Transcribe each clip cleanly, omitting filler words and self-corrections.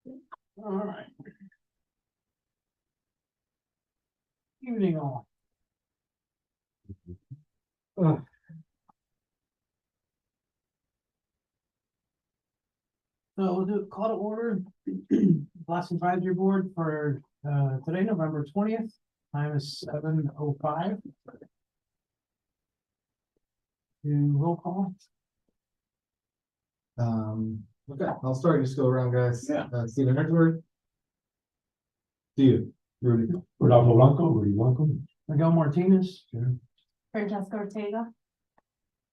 All right. Evening all. So we'll do call to order. Glass Advisory Board for today, November 20th. Time is 7:05. Do roll call. Okay, I'll start. Just go around, guys. Yeah. Stephen Edward. To you, Rudy. Rodolfo Blanco, Rudy Blanco. Miguel Martinez. Francesca Ortega.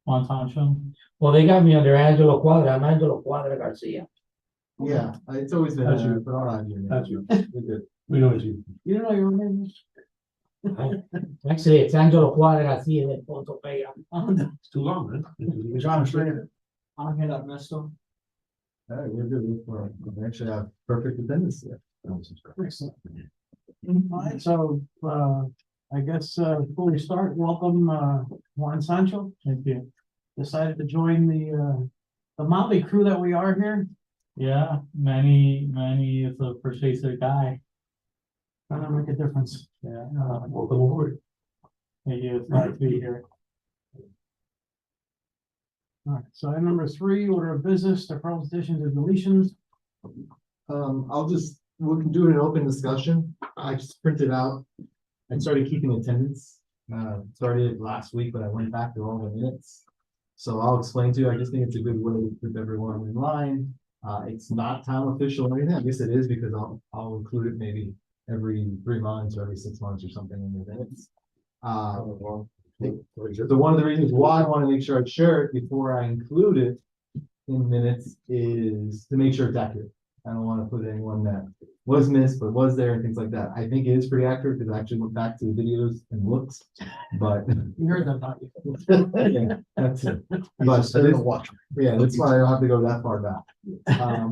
Juan Sancho. Well, they got me under Angelo Quadra. I'm Angelo Quadra Garcia. Yeah, it's always been. That's you. But I'll add your name. That's you. You're good. We know it's you. You don't know your name is? Actually, it's Angelo Quadra Garcia de Ponto Pega. It's too long, man. John Schrader. I'll get up, Mister. All right, we're good. We actually have perfect attendance there. Excellent. All right, so I guess before we start, welcome Juan Sancho. Thank you. Decided to join the motley crew that we are here. Yeah, Manny is a persuasive guy. Trying to make a difference. Yeah, welcome aboard. Thank you. It's nice to be here. All right, so item number 3, order of business, deferrals, additions, and deletions. We can do an open discussion. I just printed out and started keeping attendance. Started last week, but I went back to all the minutes. So I'll explain to you. I just think it's a good way to keep everyone in line. It's not town official or anything. I guess it is because I'll include it maybe every 3 months or every 6 months or something in the minutes. So one of the reasons why I want to make sure I share it before I include it in minutes is to make sure it's accurate. I don't want to put anyone that was missed but was there and things like that. I think it is pretty accurate because I actually went back to the videos and looks, but You heard that about you. yeah, that's it. But yeah, that's why I don't have to go that far back.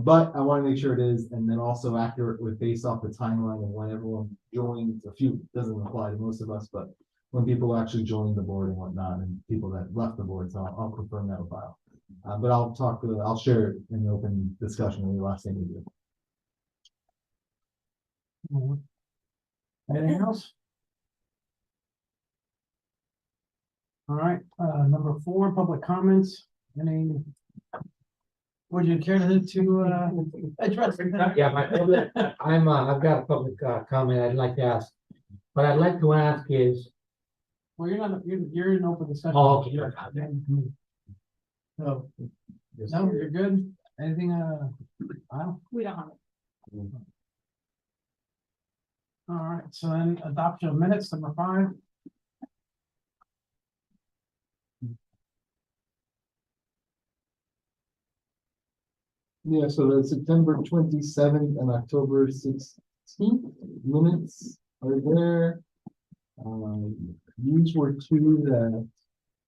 But I want to make sure it is, and then also accurate with based off the timeline of when everyone joined. A few doesn't apply to most of us, but when people actually joined the board and whatnot, and people that left the board, so I'll confirm that file. But I'll share it in the open discussion in the last thing we do. Anything else? All right, number 4, public comments. Any? Would you care to address? Yeah, my public, I've got a public comment I'd like to ask. What I'd like to ask is, Well, you're in open discussion. oh, okay. So, Yes. no, you're good. Anything, Kyle? We don't have it. All right, so then adoption of minutes, number 5. Yeah, so the September 27th and October 16th minutes are there. These were 2 that,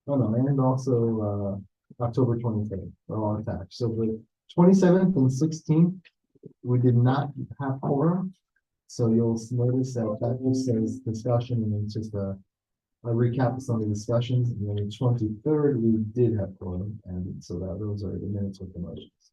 oh no, and also October 23rd are all attached. So the 27th and 16th, we did not have quorum. So you'll notice that just says discussion, and it's just a recap of some of the discussions. And then the 23rd, we did have quorum, and so those are the minutes with the motions.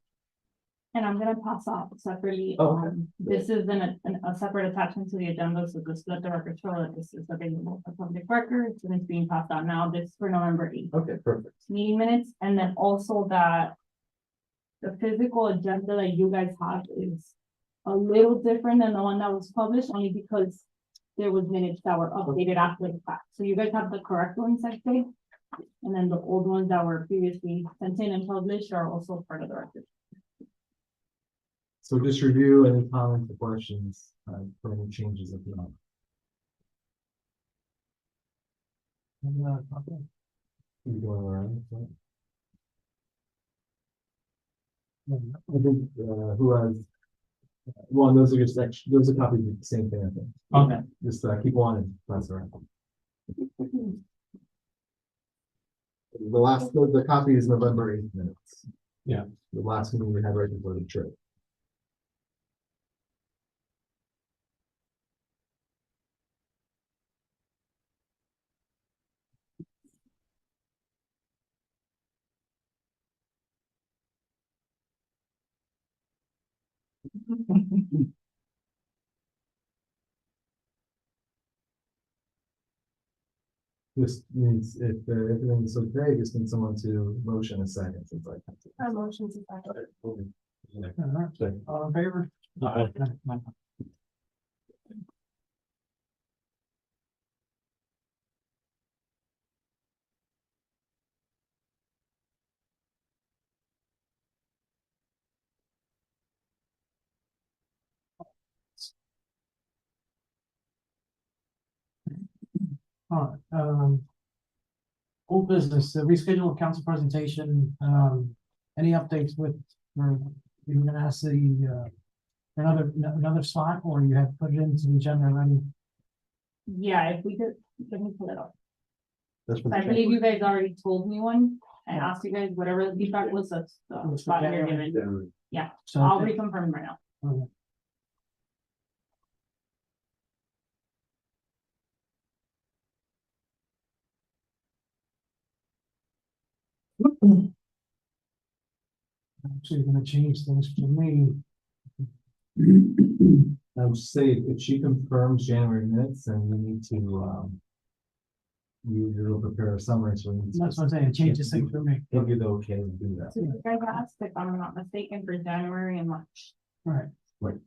And I'm gonna pass off separately. Okay. This is a separate attachment to the agenda, so just let the record show that this is available for public record, so it's being passed out now. This is for November 8th. Okay, perfect. Meeting minutes, and then also that the physical agenda that you guys have is a little different than the one that was published, only because there was minutes that were updated after the fact. So you guys have the correct ones, I think, and then the old ones that were previously sent in and published are also part of the record. So just review any comments or questions for any changes if you want. You going around? So. I think who has one, those are just extra, those are copies of the same thing, I think. Okay. Just keep one and pass around. The copy is November 8th minutes. Yeah. The last meeting we had right before the trip. Just means if everything's okay, just need someone to motion a second, since I. Our motions is back. All right. All in favor? All right, old business, the rescheduled council presentation, any updates with, or you were gonna ask the, another slot, or you have put it into the agenda already? Yeah, if we could, let me pull it up. That's I believe you guys already told me one. I asked you guys whatever the feedback was, that's the spot you're given. So, I'll reconfirm right now. okay. Actually gonna change things for me. I would say if she confirms January minutes, then we need to, you'll prepare a summary, so we need to. That's what I'm saying, change this thing for me. Give you the okay to do that. So you guys asked, if I'm not mistaken, for January and March. Right. Right.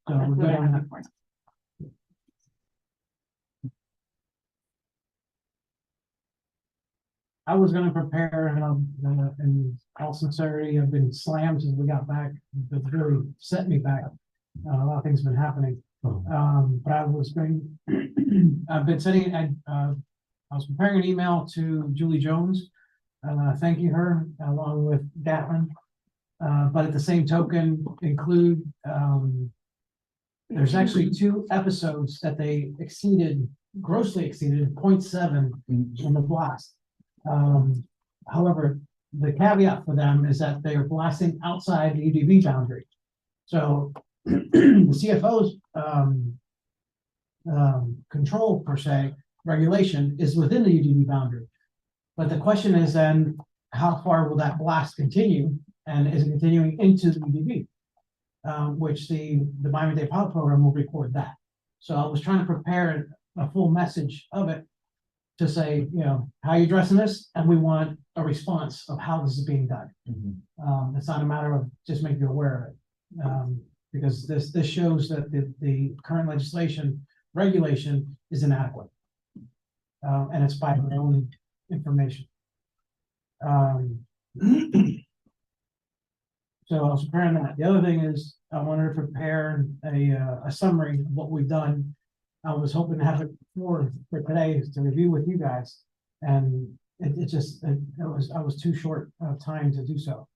So That's we're what I good on have that. for now. I was gonna prepare, in all sincerity, I've been slammed since we got back, it's really set me back. A lot of things have been happening, but I was going, I've been sending, I was preparing an email to Julie Jones, thanking her along with Gatlin. But at the same token, include, there's actually 2 episodes that they grossly exceeded 0.7 in the blast. However, the caveat for them is that they are blasting outside the UDB boundary. So the CFO's control per se, regulation is within the UDB boundary. But the question is then, how far will that blast continue? And is it continuing into the UDB? Which the Miami-Dade pilot program will record that. So I was trying to prepare a full message of it to say, how are you addressing this? And we want a response of how this is being done. It's not a matter of just making you aware of it. Because this shows that the current regulation is inadequate. And it's by their own information. So I was preparing that. The other thing is I wanted to prepare a summary of what we've done. I was hoping to have it for today to review with you guys. And I was too short of time to do so.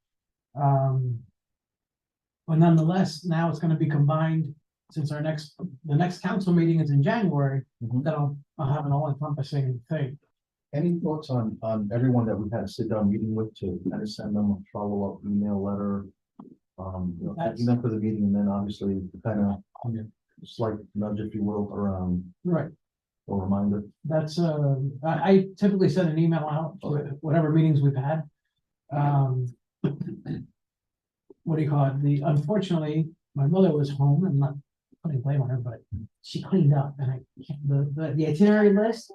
But nonetheless, now it's gonna be combined, since the next council meeting is in January, that I'll have an all-encompassing thing. Any thoughts on everyone that we've had a sit down meeting with to kind of send them a follow-up email letter? Thanking them for the meeting, and then obviously kind of just like nudge, if you will, around Right. or reminder. That's, I typically send an email out to whatever meetings we've had. What do you call it? Unfortunately, my mother was home, and not putting blame on her, but she cleaned up, and the itinerary list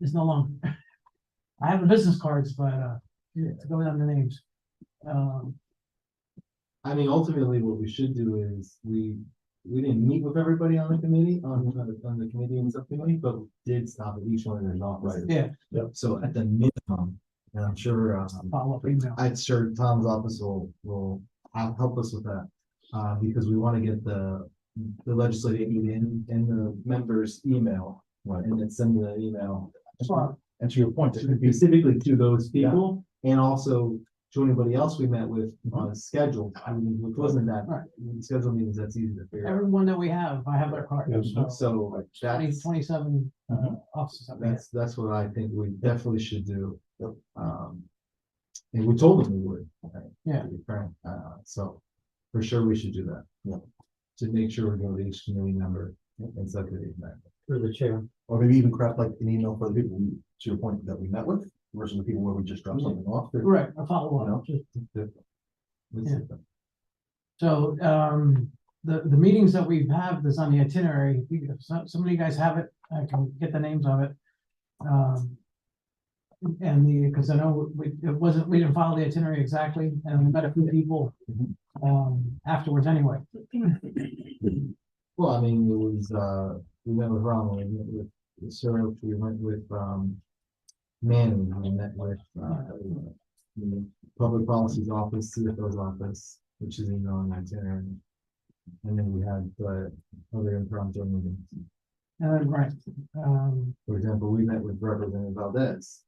is no longer. I have the business cards, but, to go down the names. I mean, ultimately, what we should do is, we didn't meet with everybody on the committee, on the committee and subcommittee, but we did stop at each one of their not right. Yeah. Yep, so at the minimum, and I'm sure, Follow-up email. I'm sure Tom's office will help us with that. Because we want to get the legislative aid in the members' email, Right. and then send the email. Sure. And to your point, it could be Specifically to those people, and also to anybody else we met with on a schedule, which wasn't that, Right. schedule meetings, that's easy to figure out. Everyone that we have, I have their card. So that's, 27 offices. that we have. that's what I think we definitely should do. And we told them we would. right, Yeah. to be frank. So for sure we should do that. Yeah. To make sure we go to each committee member and subcommittee member. Through the chair. or maybe even craft like an email for the people to your point that we met with versus the people where we just dropped something off. Right, a follow-up. You know? Just- Let's Yeah. see that. So, the meetings that we've had that's on the itinerary, if some of you guys have it, I can get the names of it. And because I know we didn't follow the itinerary exactly, and we met a few people afterwards anyway. Well, I mean, it was, we met with Ronald, we met with Sarah, we went with, Manny, we met with, the Public Policy's Office, CFO's office, which is in on itinerary. And then we had, other impromptu meetings. Right, For example, we met with Representative Valdez,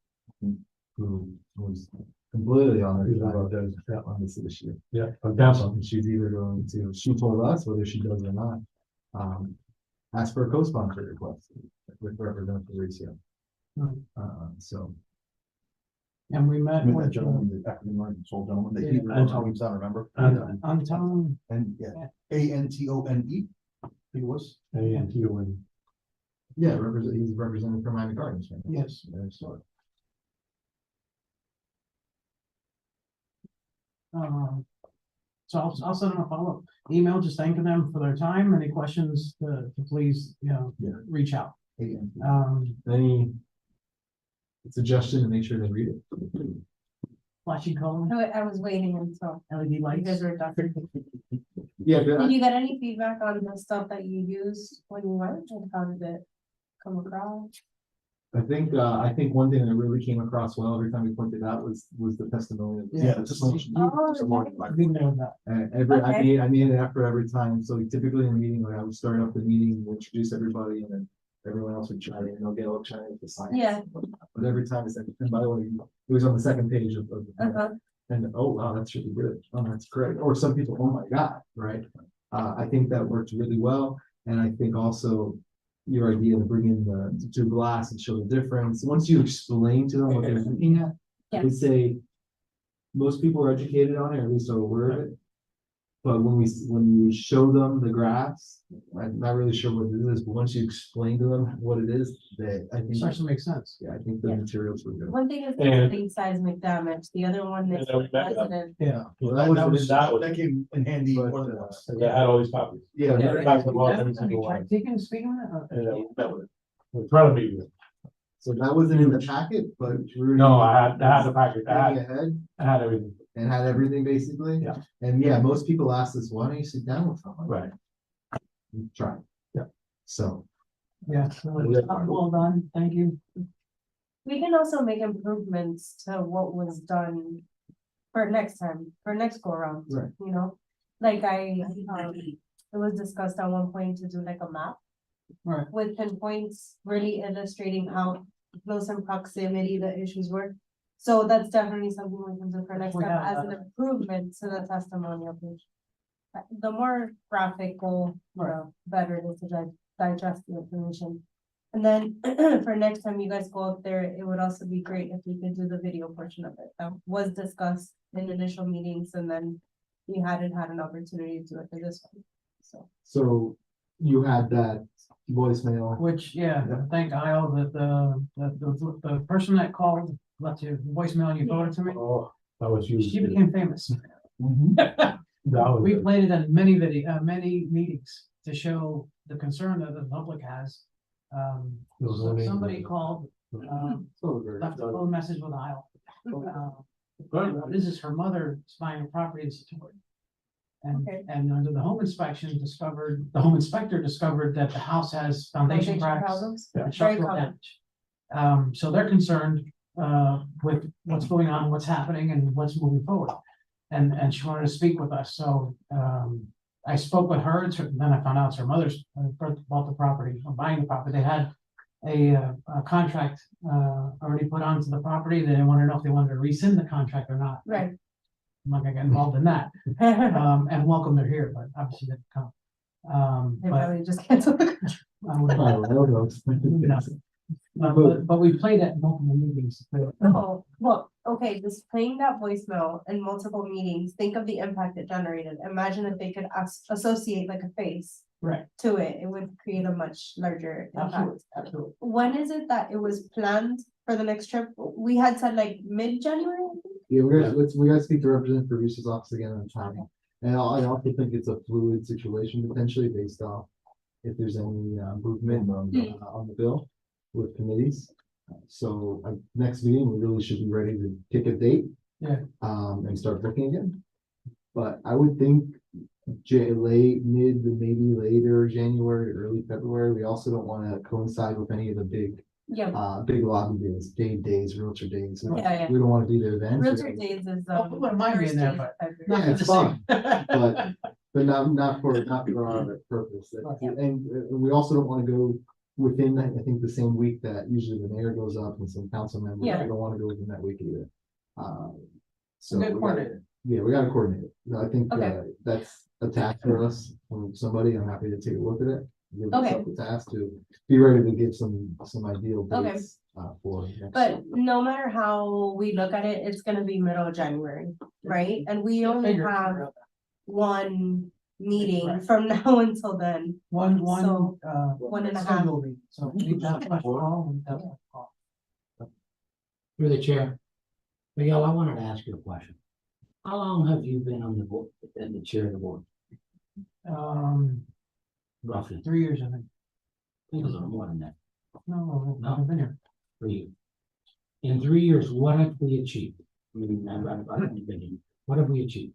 who was completely on on this issue. Yeah, I'm down some. And she's either going to, she told us whether she does or not, ask for a co-sponsor request with Representative Mauricio. Hmm. So, and we met I mean, that with, gentleman, the African American soul gentleman, Yeah, they, Antonio, remember? Anton, And, yeah, Antone, he was. And you and. yeah, he's represented from Miami Gardens. Right? yes. So, So I'll send them a follow-up email, just thanking them for their time. Any questions, to please, Yeah. reach out. A&T. Any suggestion to make sure they read it? Flashing color, I was waiting until LED you guys lights. were done. Yeah, but Did you get any feedback on the stuff that you used when you went, and how did it come across? I think one thing that really came across well every time we pointed out was the testimony. Yeah, it's just. Oh, I didn't know that. And Okay. I made it after every time, so typically in the meeting, like I would start up the meeting, introduce everybody, and then everyone else would chime in, they'll get all chime with the science. Yeah. But every time it's like, and by the way, it was on the second page of. Uh-huh. And, oh, wow, that's really good, oh, that's great, or some people, oh my God, right? I think that worked really well, and I think also your idea to bring in the two glass and show the difference, once you explain to them what they're looking at, I would say most people are educated on it, or at least are aware of it. But when you show them the graphs, I'm not really sure what it is, but once you explain to them what it is, I It think, starts to make sense. yeah, I think the Yeah. materials were good. One thing is And- the seismic damage, the other one is And then we back up. resident. Yeah. Well, That came in handy But, more than once. They had all these copies. Yeah, Yeah, Back to the law, have every single you tried one. taking, speaking on that? And then we met with it. We tried to meet with it. so that wasn't in the packet, but. Rudy No, I had the packet, planning ahead I had everything. and had everything basically. Yeah. And yeah, most people ask us, why don't you sit down with someone? Right. Try. Yeah. So, Yeah, well done, thank you. We can also make improvements to what was done for next time, for next go around. Right. You know, like it was discussed at one point to do like a map. Right. With pinpoints really illustrating how close in proximity the issues were. So that's definitely something we can do for next We time have as an improvement to the testimonial page. The more graphical, better it is to digest the information. And then for next time you guys go up there, it would also be great if we could do the video portion of it. That was discussed in initial meetings, and then we hadn't had an opportunity to do it for this one, so. so you had that voicemail. Which, yeah, thank Kyle that the person that called, left your voicemail and you forwarded to me, Oh, that was you. she became famous. That was We it. played it in many meetings to show the concern that the public has. It was amazing. Somebody called, So very left a good. phone message with Kyle. This is her mother buying a property in Situate. And, Okay. and under the home inspection the home inspector discovered that the house has foundation cracks Problems. Yeah. and Very structural common. damage. So they're concerned, with what's going on, what's happening and what's moving forward. And she wanted to speak with us, so, I spoke with her, then I found out it's her mother's bought the property, or buying the property. They had a contract, already put onto the property. They wanted to know if they wanted to rescind the contract or not. Right. I'm not gonna get involved in that, and welcome they're here, but obviously they didn't come. They But probably just canceled. I would- Oh, well, those. but we played at multiple meetings. Oh, well, okay, just playing that voicemail in multiple meetings, think of the impact it generated. Imagine if they could associate like a face Right, to it, it would create a much larger impact. absolutely, absolutely. When is it that it was planned for the next trip? We had said like mid-January, I think? Yeah, we gotta speak to Representative Producer's office again on time. And I also think it's a fluid situation potentially based off if there's any movement on the bill with committees. So next meeting, we really should be ready to pick a date. Yeah. And start booking again. But I would think maybe later January, early February. We also don't want to coincide with any of the big lobby days, days, realtor days. Yeah. We don't want to be there then. Realtor days is. Oh, we wouldn't mind being there, but not Yeah, for it's the fun, same. but not for our purpose. And we also don't want to go within, I think, the same week that usually the mayor goes up and some council members. Yeah. We don't want to go within that week either. So Good we coordinator. we gotta coordinate it. I think Okay. that's a task for us from somebody. I'm happy to take a look at it. Give Okay. myself the task to be ready to give some ideal Okay. dates for next. But no matter how we look at it, it's gonna be middle of January, right? And we only Figure it have out. one meeting from now until then. One, So, one and a half. schedule meeting. So we need to have a special call, we need to have a call. Through the chair. Miguel, I wanted to ask you a question. How long have you been on the board, and the chair of the board, roughly? 3 years, I think. I think a little more than that, No, No. I've been here. for you. In 3 years, what have we achieved? I mean, I'm thinking, what have we achieved?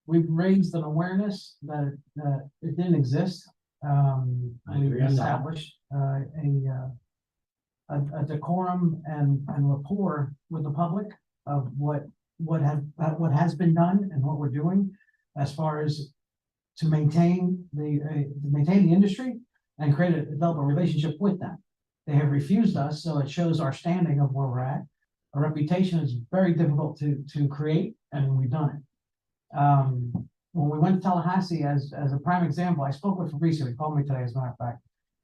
We've raised an awareness that it didn't exist. I We've agree on that. established a decorum and rapport with the public of what has been done and what we're doing as far as to maintain the industry and develop a relationship with them. They have refused us, so it shows our standing of where we're at. A reputation is very difficult to create, and we've done it. When we went to Tallahassee as a prime example, I spoke with Fabrizio, he called me today, as a matter of fact.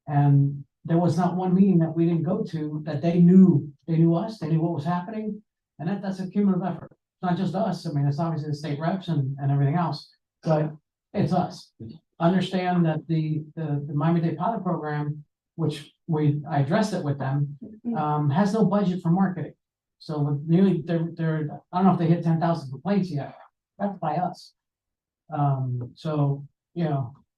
And there was not one meeting that we didn't go to that they knew us, they knew what was happening. And that's a cumulative effort. It's not just us. I mean, it's obviously the state reps and everything else, but it's us. Understand that the Miami-Dade pilot program, which I addressed it with them, has no budget for marketing. So with nearly, they're, I don't know if they hit 10,000 complaints yet. That's by us. So,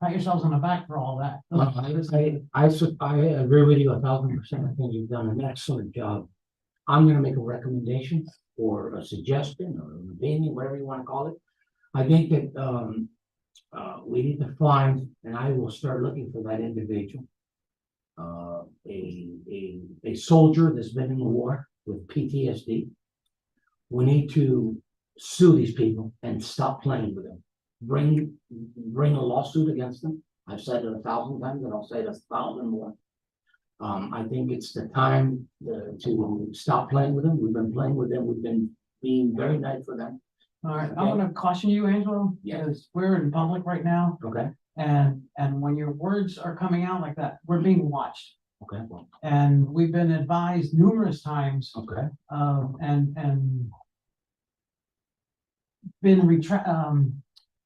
pat yourselves on the back for all that. I agree with you 1,000%. I think you've done an excellent job. I'm gonna make a recommendation or a suggestion or an opinion, whatever you wanna call it. I think that, we need to find, and I will start looking for that individual. A soldier that's been in the war with PTSD. We need to sue these people and stop playing with them. Bring a lawsuit against them. I've said it 1,000 times and I'll say it 1,000 more. I think it's the time to stop playing with them. We've been playing with them. We've been being very nice for them. All right, I'm gonna caution you, Angelo, Yeah. because we're in public right now, Okay, and when your words are coming out like that, we're being watched. okay, And we've been advised numerous times, okay. and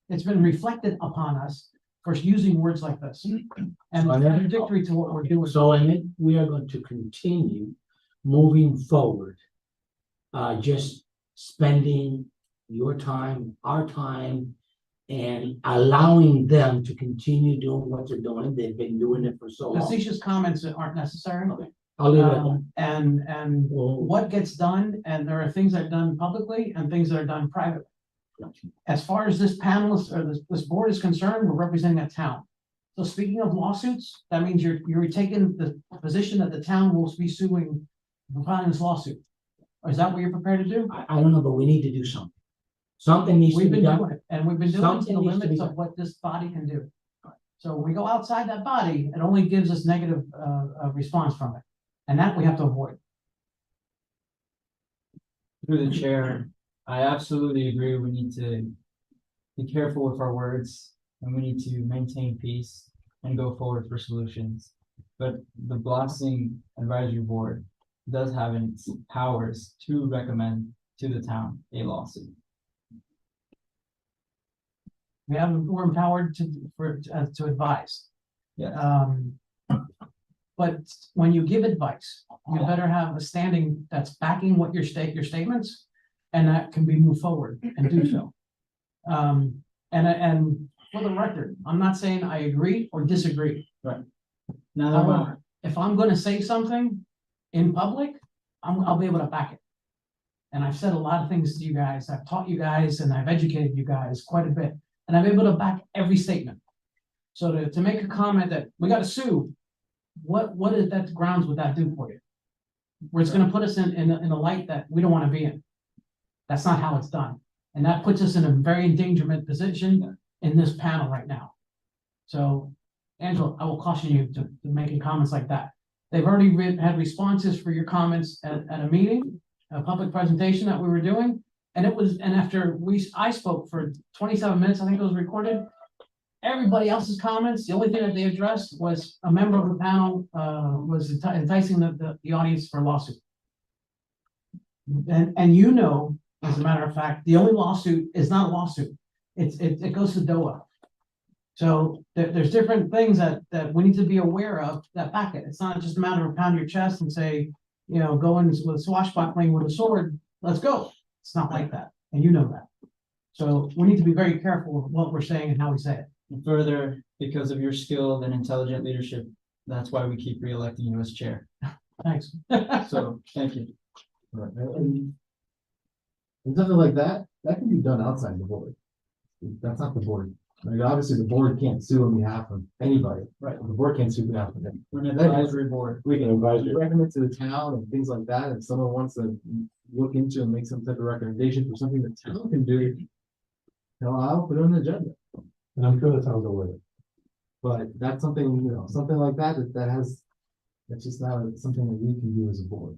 it's been reflected upon us for using words like this. And it's contradictory to what we're doing. So in it, we are going to continue moving forward. Just spending your time, our time, and allowing them to continue doing what they're doing. They've been doing it for so long. Facetious comments that aren't necessary. Okay, I'll leave it at that. And Well, what gets done, and there are things that are done publicly and things that are done privately. As far as this panelist or this board is concerned, we're representing a town. So speaking of lawsuits, that means you're taking the position that the town will be suing for filing this lawsuit. Is that what you're prepared to do? I don't know, but we need to do something. Something needs to We've be been done. doing it, and we've been doing it to Something the needs to be limits of done. what this body can do. So when we go outside that body, it only gives us negative response from it, and that we have to avoid. Through the chair, I absolutely agree. We need to be careful with our words and we need to maintain peace and go forward for solutions. But the Blasting Advisory Board does have its powers to recommend to the town a lawsuit. We're empowered to advise. Yeah. But when you give advice, you better have a standing that's backing what your statements, and that can be moved forward and do so. And for the record, I'm not saying I agree or disagree. Now that we're- However, if I'm gonna say something in public, I'll be able to back it. And I've said a lot of things to you guys, I've taught you guys, and I've educated you guys quite a bit, and I'm able to back every statement. So to make a comment that we gotta sue, what is that grounds would that do for you? Where it's gonna put us in a light that we don't wanna be in. That's not how it's done, and that puts us in a very endangerment position in this panel right now. So, Angela, I will caution you to making comments like that. They've already had responses for your comments at a meeting, a public presentation that we were doing. And after I spoke for 27 minutes, I think it was recorded. Everybody else's comments, the only thing that they addressed was a member of the panel, was enticing the audience for a lawsuit. And you know, as a matter of fact, the only lawsuit is not a lawsuit. It goes to DOA. So there's different things that we need to be aware of that back it. It's not just a matter of pound your chest and say, go in with swashbuckling with a sword, let's go. It's not like that, and you know that. So we need to be very careful with what we're saying and how we say it. And further, because of your skilled and intelligent leadership, that's why we keep reelecting you as chair. Thanks. So, thank you. Right, and something like that can be done outside the board. That's not the board. Like, obviously, the board can't sue on behalf of anybody. Right. The board can't sue on behalf of them. We're an advisory board. We can recommend to the town and things like that. If someone wants to look into and make some type of recommendation for something the town can do, I'll put it on the agenda. And I'm sure the town's aware. But that's something, something like that's just not something that we can do as a board.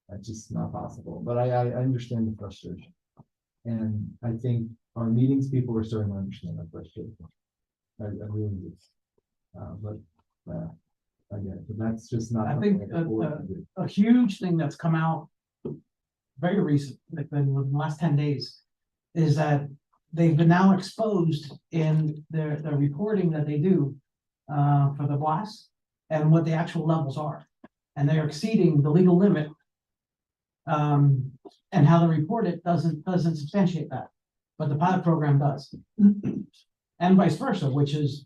That's just not possible. But I understand the frustration. And I think our meetings, people are starting to understand that frustration. I really do. I get it, but that's just not. I something think that the board can do. a huge thing that's come out very recent, like in the last 10 days, is that they've been now exposed in their reporting that they do for the blast and what the actual levels are. And they are exceeding the legal limit. And how they report it doesn't substantiate that, but the pilot program does. And vice versa, which is,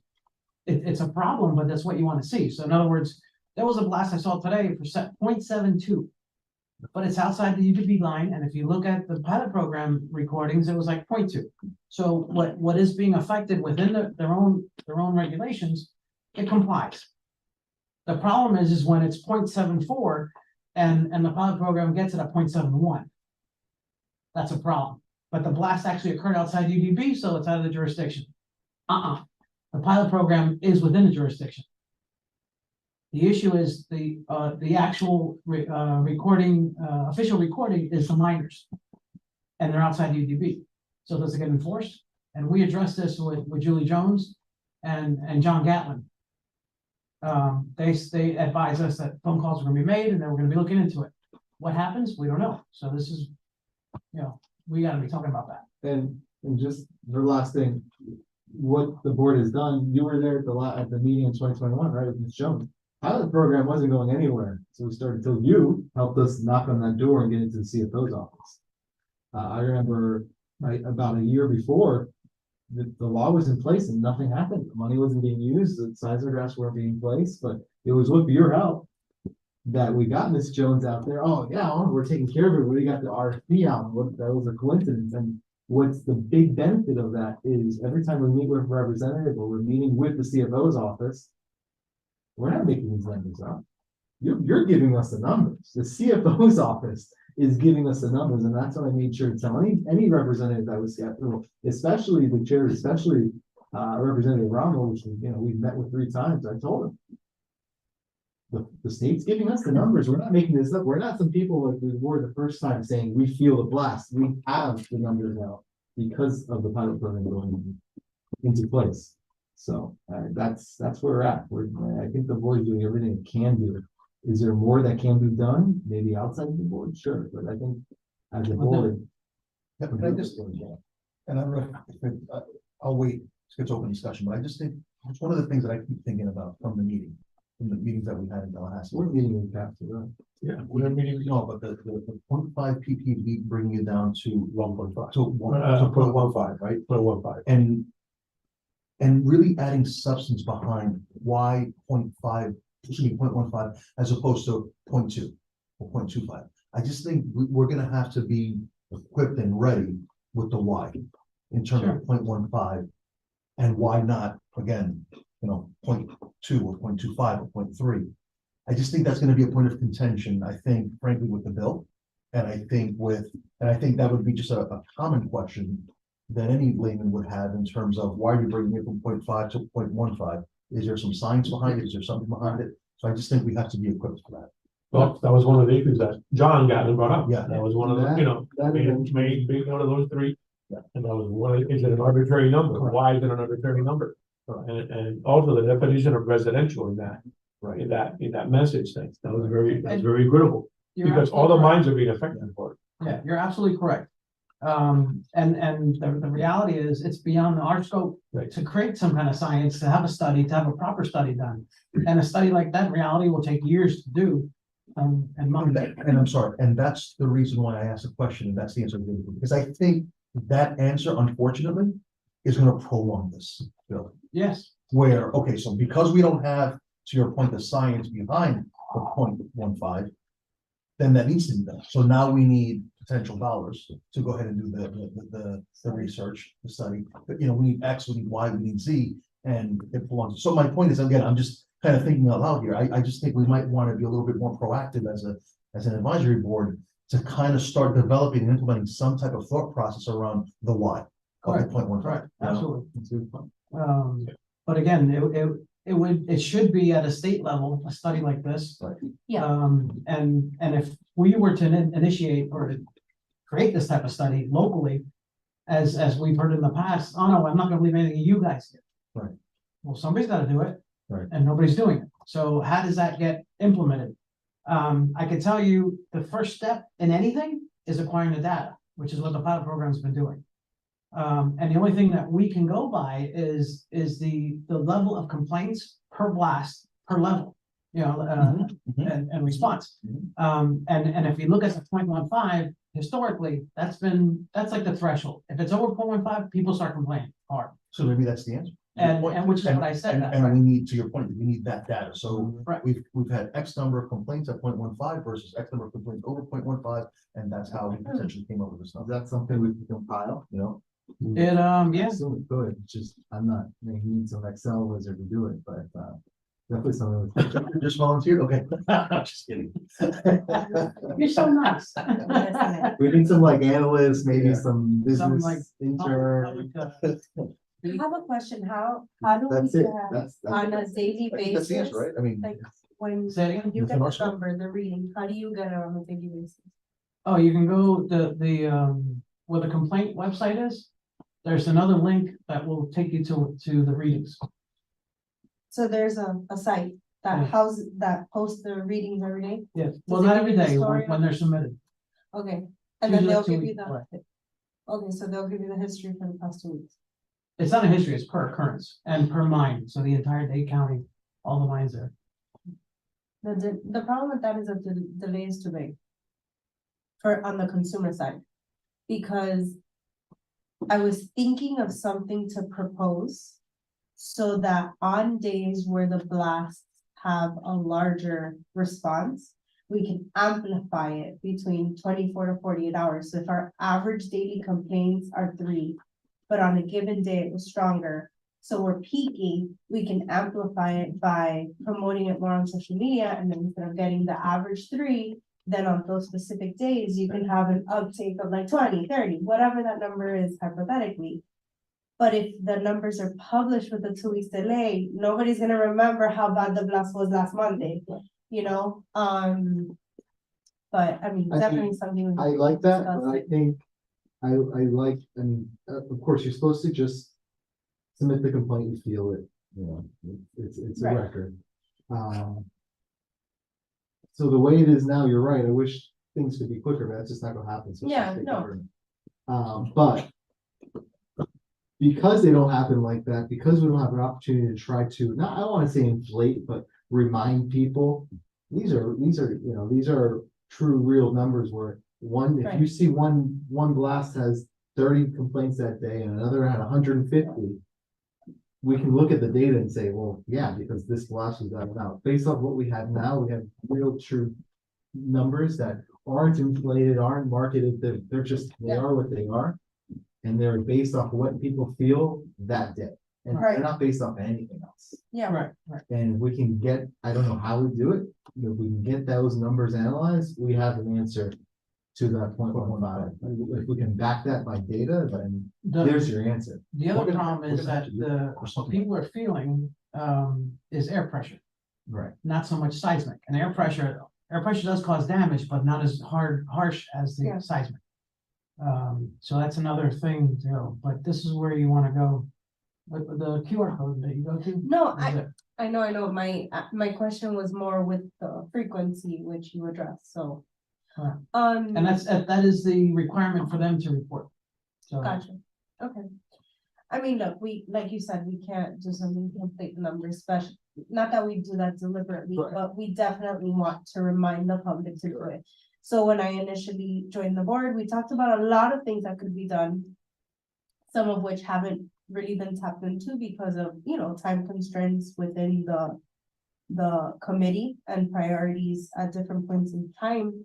it's a problem, but that's what you want to see. So in other words, there was a blast I saw today for 0.72, but it's outside the UDB line. And if you look at the pilot program recordings, it was like 0.2. So what is being affected within their own regulations, it complies. The problem is when it's 0.74 and the pilot program gets it at 0.71. That's a problem. But the blast actually occurred outside UDB, so it's out of the jurisdiction. The pilot program is within the jurisdiction. The issue is the actual recording, official recording is the minors. And they're outside UDB. So does it get enforced? And we addressed this with Julie Jones and John Gatlin. They advised us that phone calls were gonna be made and they were gonna be looking into it. What happens? We don't know. So this is, we gotta be talking about that. And just the last thing, what the board has done, you were there at the meeting in 2021, right, with Ms. Jones. Pilot program wasn't going anywhere, so we started till you helped us knock on that door and get into the CFO's office. I remember about a year before, the law was in place and nothing happened. The money wasn't being used, the seismographs weren't being placed, but it was with your help that we got Ms. Jones out there. Oh yeah, we're taking care of it. We got the RFP out. That was a coincidence. And what's the big benefit of that is every time we meet with a representative or we're meeting with the CFO's office, we're not making these numbers up. You're giving us the numbers. The CFO's office is giving us the numbers, and that's what I made sure to tell any representative that was skeptical, especially the chair, especially Representative Ramos, which we've met with 3 times. I told him the state's giving us the numbers. We're not making this up. We're not some people like we were the first time saying we feel the blast. We have the numbers now because of the pilot program going into place. So that's where we're at. I think the board is doing everything it can do. Is there more that can be done? Maybe outside of the board, sure. But I think as a board, Yeah, but I just, and I don't know if I'll wait, it's open discussion, but I just think it's one of the things that I keep thinking about from the meetings that we had in Tallahassee. we're meeting with Captain, right? Yeah, we're meeting, no, but the 0.5 ppb bring you down to 1.5. To 1.15, right? 0.15. And and really adding substance behind why 0.15 as opposed to 0.2 or 0.25. I just think we're gonna have to be equipped and ready with the why in terms Sure. of 0.15, and why not, again, 0.2 or 0.25 or 0.3. I just think that's gonna be a point of contention, I think, frankly, with the bill. And I think that would be just a common question that any layman would have in terms of why are you bringing it from 0.5 to 0.15? Is there some science behind it? Is there something behind it? So I just think we have to be equipped for that. Well, that was one of the issues that John got and brought up. Yeah. That was one of the, made one of those three. Yeah. And that was one, is it an arbitrary number? Correct. Why is it an arbitrary number? Correct. And also the definition of residential in that, Right. in that message thing, that was very critical. You're Because all the absolutely correct. minds are being affected for it. Yeah, you're absolutely correct. And the reality is, it's beyond our scope Right. to create some kind of science, to have a study, to have a proper study done. And a study like that in reality will take years to do. And money. And I'm sorry, and that's the reason why I asked the question, and that's the answer I'm giving you, because I think that answer, unfortunately, is gonna prolong this bill. Yes, Where, okay, so because we don't have, to your point, the science behind the 0.15, then that needs to be done. So now we need potential dollars to go ahead and do the research, the study. But we need X, we need Y, we need Z, and it belongs. So my point is, again, I'm just kind of thinking out loud here. I just think we might want to be a little bit more proactive as an advisory board to kind of start developing and implementing some type of thought process around the why of the Correct. 0.15. Correct, absolutely. It's a good point. But again, it should be at a state level, a study like this. Right. Yeah. And if we were to initiate or to create this type of study locally, as we've heard in the past, oh no, I'm not gonna leave anything you guys do. Right. Well, somebody's gotta do it. Right. And nobody's doing it. So how does that get implemented? I can tell you, the first step in anything is acquiring the data, which is what the pilot program's been doing. And the only thing that we can go by is the level of complaints per blast, per level, and response. And if you look at the 0.15, historically, that's like the threshold. If it's over 0.15, people start complaining hard. So maybe that's the answer. And which is what I said. And we need, to your point, we need that data. So Right. we've had X number of complaints at 0.15 versus X number of complaints over 0.15, and that's how we potentially came up with this Is number. that something we can compile, It, yeah, So we could, it's just, I'm not, you need some Excel wizard to do it, but, definitely something. Just volunteered, okay. Just kidding. you're so nice. We need some like analysts, maybe Yeah. some Some, like, business intern. I have a question, how do That's we it, get that's. on a daily I think that's the basis? answer, right? I mean, Like, when Say it again? you It's get an the arsenal. number, the reading, how do you get it on a daily basis? Oh, you can go where the complaint website is. There's another link that will take you to the readings. So there's a site Yeah. that posts the readings every day? Yes, well, Does it not give every you the day, story when they're submitted. Okay, and then Usually they'll 2 give you weeks, right. okay, so they'll give you the history for the past 2 weeks. It's not a history, it's per occurrence and per mine, so the entire Dade County, all the mines there. The problem with that is that the delay is too big. On the consumer side. Because I was thinking of something to propose. So that on days where the blasts have a larger response, we can amplify it between 24 to 48 hours. So if our average daily complaints are 3, but on a given day it was stronger. So we're peaking, we can amplify it by promoting it more on social media, and then instead of getting the average 3, then on those specific days, you can have an uptake of like 20, 30, whatever that number is hypothetically. But if the numbers are published with a 2 weeks delay, nobody's gonna remember how bad the blast was last Monday, But I mean, I definitely something. I like that, discuss. but I think, I like, of course, you're supposed to just submit the complaint, you feel it, it's a Right. record. So the way it is now, you're right, I wish things could be quicker, but that's just not gonna happen. So it's Yeah, just state no. government. But because they don't happen like that, because we don't have an opportunity to try to, not, I don't wanna say inflate, but remind people, these are true, real numbers where if you see one blast has 30 complaints that day and another had 150, we can look at the data and say, well, yeah, because this blast was out and out. Based off what we have now, we have real true numbers that aren't inflated, aren't marketed, they're just, they are what they are. And they're based off what people feel that day. And they're Right. not based off anything else. Yeah, Right, right. And if we can get, I don't know how we do it, if we can get those numbers analyzed, we have an answer to that 0.15. If we can back that by data, then there's your answer. The We're other gonna- problem we're is gonna have that to do it or the something. people are feeling, is air pressure, Right. not so much seismic. And air pressure does cause damage, but not as harsh as Yeah. the seismic. So that's another thing, you know, but this is where you wanna go. The QR code that you go to. no, is it- I know, my question was more with the frequency which you addressed, so. Correct. And that is the requirement for them to report. So, Gotcha, okay. I mean, look, like you said, we can't do something to inflate the numbers, especially, not that we do that deliberately, Right. but we definitely want to remind the public to do it. So when I initially joined the board, we talked about a lot of things that could be done. Some of which haven't really been tapped into because of, you know, time constraints within the committee and priorities at different points in time.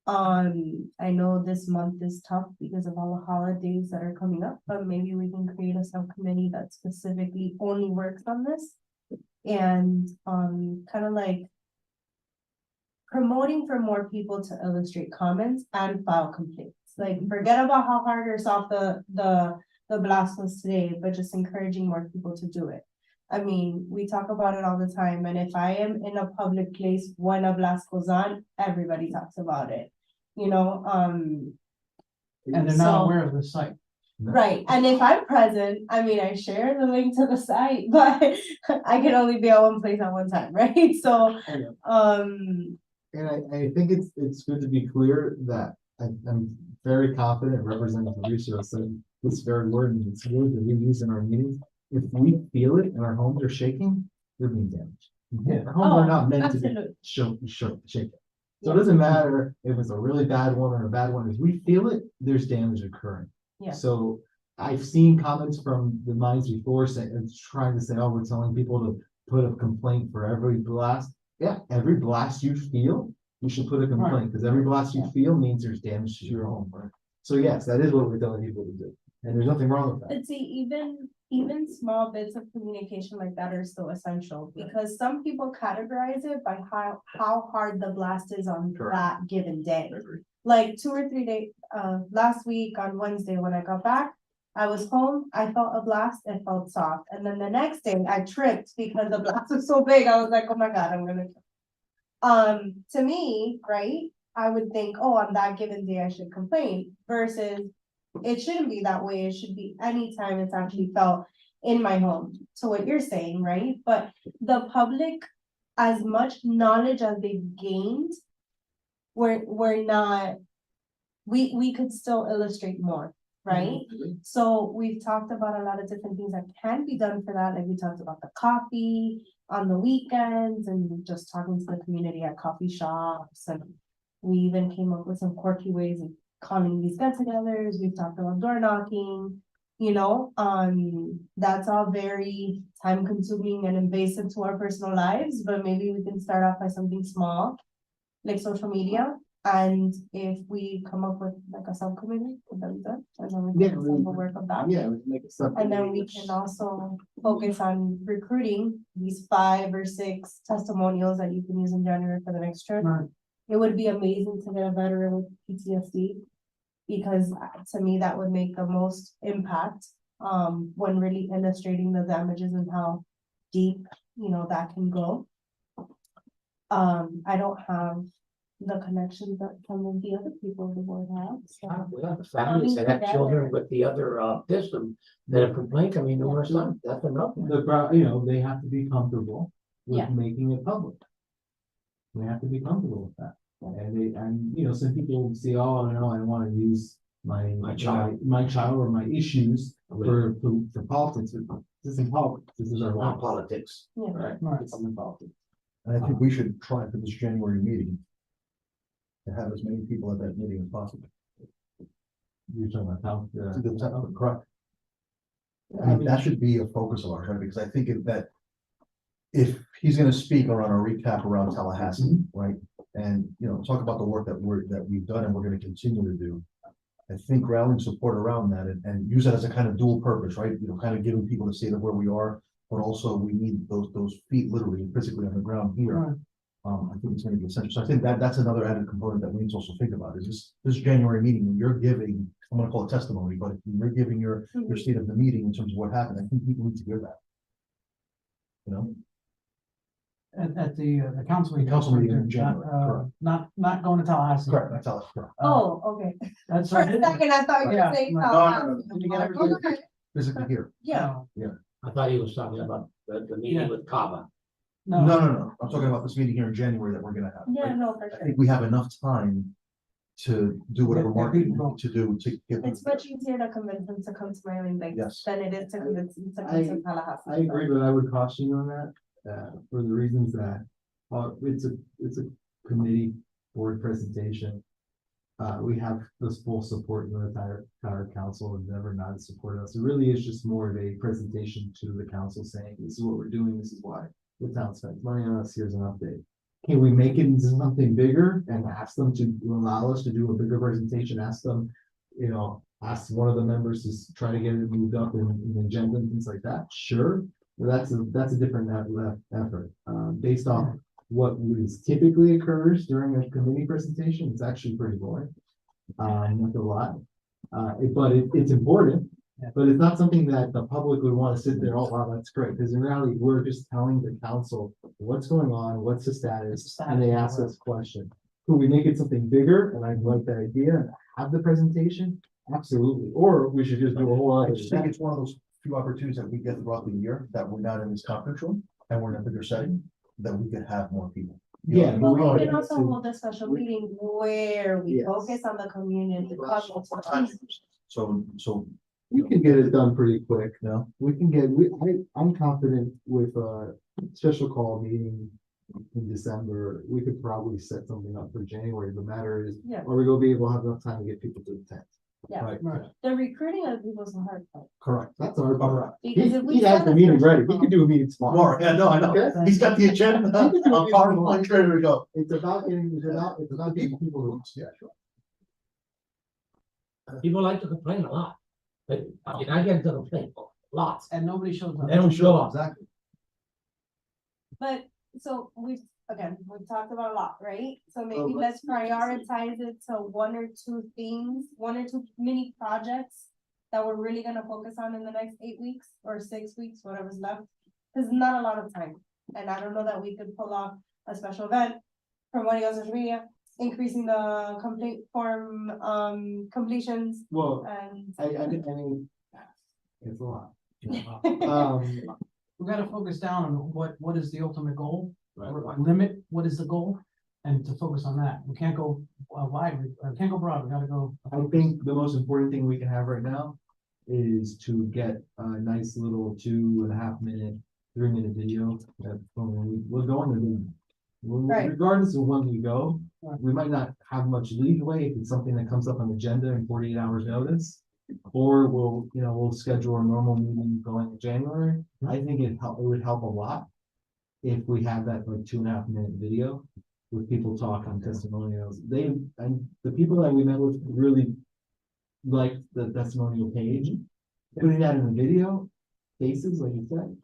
I know this month is tough because of all the holidays that are coming up, but maybe we can create a subcommittee that specifically only works on this. And, kind of like promoting for more people to illustrate comments and file complaints. Like, forget about how hard or soft the blast was today, but just encouraging more people to do it. I mean, we talk about it all the time, and if I am in a public place when a blast goes on, everybody talks about it. You know, and they're not So- aware of the site. right, and if I'm present, I mean, I share the link to the site, but I can only be at one place at one time, right? So, And I think it's good to be clear that I'm very confident Representative Russo said this very word, and it's word that we use in our meetings. If we feel it and our homes are shaking, they're being damaged. Yeah. Our homes are Oh, not meant to be absolutely. shaken. So it doesn't matter if it's a really bad one or a bad one, if we feel it, there's damage occurring. Yeah. So I've seen comments from the minds before saying, it's trying to say, oh, we're telling people to put a complaint for every blast. Yeah, every blast you feel, you should put a complaint, because every blast you feel means there's damage to your home, right? So yes, that is what we're telling people to do, and there's nothing wrong with that. but see, even small bits of communication like that are still essential, because some people categorize it by how hard the blast is on Correct. that given day. Like 2 or 3 days, last week on Wednesday when I got back, I was home, I felt a blast, it felt soft, and then the next day I tripped because the blast was so big, I was like, oh my god, I'm gonna. To me, right, I would think, oh, on that given day I should complain, versus it shouldn't be that way, it should be anytime it's actually felt in my home, to what you're saying, right? But the public, as much knowledge as they've gained, we're not, we could still illustrate more, right? So we've talked about a lot of different things that can be done for that, like we talked about the coffee on the weekends and just talking to the community at coffee shops, and we even came up with some quirky ways of calling these get-togethers. We've talked about door knocking, you know, that's all very time consuming and invasive to our personal lives, but maybe we can start off by something small, like social media. And if we come up with like a subcommittee, would that be good? And then we Yeah, can we- sample work of that. Yeah, we can make it something. And then we can also focus on recruiting these 5 or 6 testimonials that you can use in January for the next trip. Right. It would be amazing to get a veteran with PTSD, because to me, that would make the most impact, when really illustrating the damages and how deep, you know, that can go. I don't have the connections that some of the other people on the board have, so. We have families that have children with the other system that have complained to me numerous times, that's enough. You know, they have to be comfortable Yeah. with making it public. They have to be comfortable with that. And you know, some people say, oh, no, I wanna use my child or my issues for politics. This isn't politics, this is our Not lives. politics. Yeah. Right, Right. it's in politics. And I think we should try for this January meeting to have as many people at that meeting as possible. You're talking about town, Correct. I mean, that should be a focus of ours, right? Because I think that if he's gonna speak around a recap around Tallahassee, right? And, talk about the work that we've done and we're gonna continue to do. I think rallying support around that and use that as a kind of dual purpose, right? Kind of giving people the state of where we are, but also we need those feet literally and physically on the ground here. I think it's gonna be essential. So I think that's another added component that we need to also think about is this January meeting, when you're giving, I'm gonna call it testimony, but if you're giving your state of the meeting in terms of what happened, I think people need to hear that. At the council meeting. Council meeting in January, correct. Not going to Tallahassee. Correct, that's how it's correct. Oh, okay. That's For a right. second, I thought you Yeah. were saying. No, Tallahassee. Did you get I'm like, everything? okay. Physically here. Yeah, I thought he was talking about the meeting Yeah. with Kava. No, no. I'm talking about this meeting here in January that we're gonna have. yeah, right? no, for I sure. think we have enough time to do whatever Yeah, marketing we people- need to do to get. It's much easier to convince them to come to Maryland Lakes Yes. than it is to convince them to come to Tallahassee. I agree, but I would caution you on that, for the reasons that, it's a committee board presentation. We have this full support in the entire council and never not support us. It really is just more of a presentation to the council saying, this is what we're doing, this is why the town spends money on us, here's an update. Can we make it into something bigger and ask them to allow us to do a bigger presentation, ask them, ask one of the members to try to get it moved up in the agenda and things like that? Sure, but that's a different effort, based on what typically occurs during a committee presentation. It's actually pretty boring. Not a lot, but it's important, but it's not something that the public would want to sit there, oh, wow, that's great, because in reality, we're just telling the council what's going on, what's the status, and they ask us questions. Could we make it something bigger? And I like that idea, and have the presentation, absolutely, or we should just do a whole lot I of. just think it's one of those few opportunities that we get throughout the year that we're not in this conference room and we're in a bigger setting, that we could have more people. Yeah, But we are can also to- hold a special meeting where we Yes. focus on the community. So, We can get it done pretty quick. No. We can I'm confident with a special call meeting in December. We could probably set something up for January. The matter is, Yeah. are we gonna be able to have enough time to get people to the tent? Yeah. Right. The recruiting of people is the hard part. Correct. That's our part. Because if we He has set the a meeting special ready. We could do a meeting tomorrow. Laura, yeah, no, I know. He's got the agenda. I'm PowerPoint ready to go. It's about getting people to. Yeah, sure. People like to complain a lot. But I get to complain lots. And nobody shows up. They don't show up. Exactly. But, so we've talked about a lot, right? So maybe Oh, let's prioritize it to one or two things, one or two mini projects that we're really gonna focus on in the next 8 weeks or 6 weeks, whatever's left. There's not a lot of time, and I don't know that we could pull off a special event, promoting on social media, increasing the complete form, completions Well, and. I mean, it's a lot. We gotta focus down on what is the ultimate goal, Right. or limit, what is the goal? And to focus on that. We can't go wide, we can't go broad, we gotta go. I think the most important thing we can have right now is to get a nice little 2.5 minute, 3 minute video that when we're going to do. Right. Regardless of when we go, Right. we might not have much leeway if it's something that comes up on the agenda in 48 hours notice. Or we'll schedule a normal meeting going in January. I think it would help a lot if we have that like 2.5 minute video with people talk on testimonials. And the people that we met with really liked the testimonial page. Putting that in the video, faces, like you said.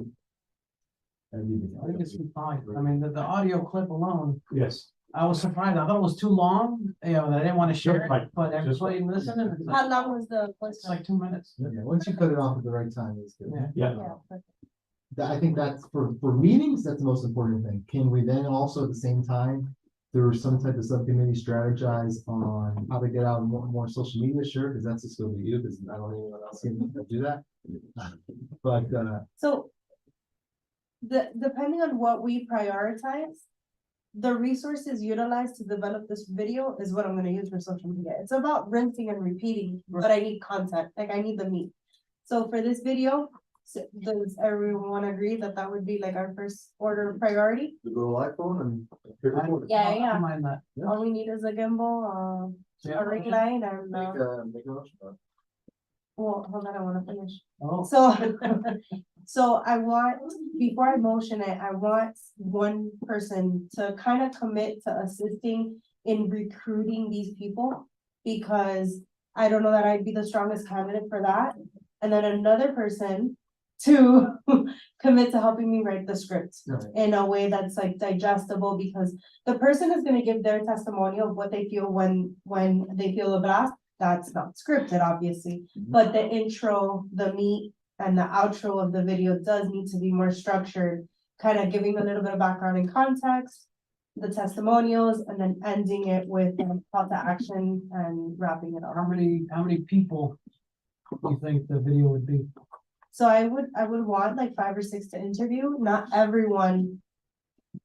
that'd be the- I think it's fine. I mean, the audio clip alone, Yes. I was surprised. I thought it was too long, that I didn't want to share Just like- it, but everybody listened and it's How long was the? it's like 2 minutes. Yeah, once you cut it off at the right time, it's good. Yeah. Yeah. Yeah, perfect. I think that's for meetings, that's the most important thing. Can we then also at the same time, there was some type of subcommittee strategize on how to get out more social media? Sure, because that's just gonna be you, because I don't think anyone else can do that. But, So. Depending on what we prioritize. The resources utilized to develop this video is what I'm gonna use for social media. It's about rinsing and repeating, but I need content, like I need the meat. So for this video, does everyone agree that that would be like our first order of priority? The little iPhone and. Yeah, I yeah. don't mind that. All we need is a gimbal, Yeah. a ring light and, Make a motion. Well, hold on, I wanna finish. Oh, So, so I want, before I motion it, I want one person to kind of commit to assisting in recruiting these people. Because I don't know that I'd be the strongest candidate for that. And then another person to commit to helping me write the script Right. in a way that's like digestible, because the person is gonna give their testimonial of what they feel when they feel the blast. That's not scripted, obviously, but the intro, the meat and the outro of the video does need to be more structured, kind of giving a little bit of background and context, the testimonials, and then ending it with a call to action and wrapping it up. how many people do you think the video would be? So I would want like 5 or 6 to interview. Not everyone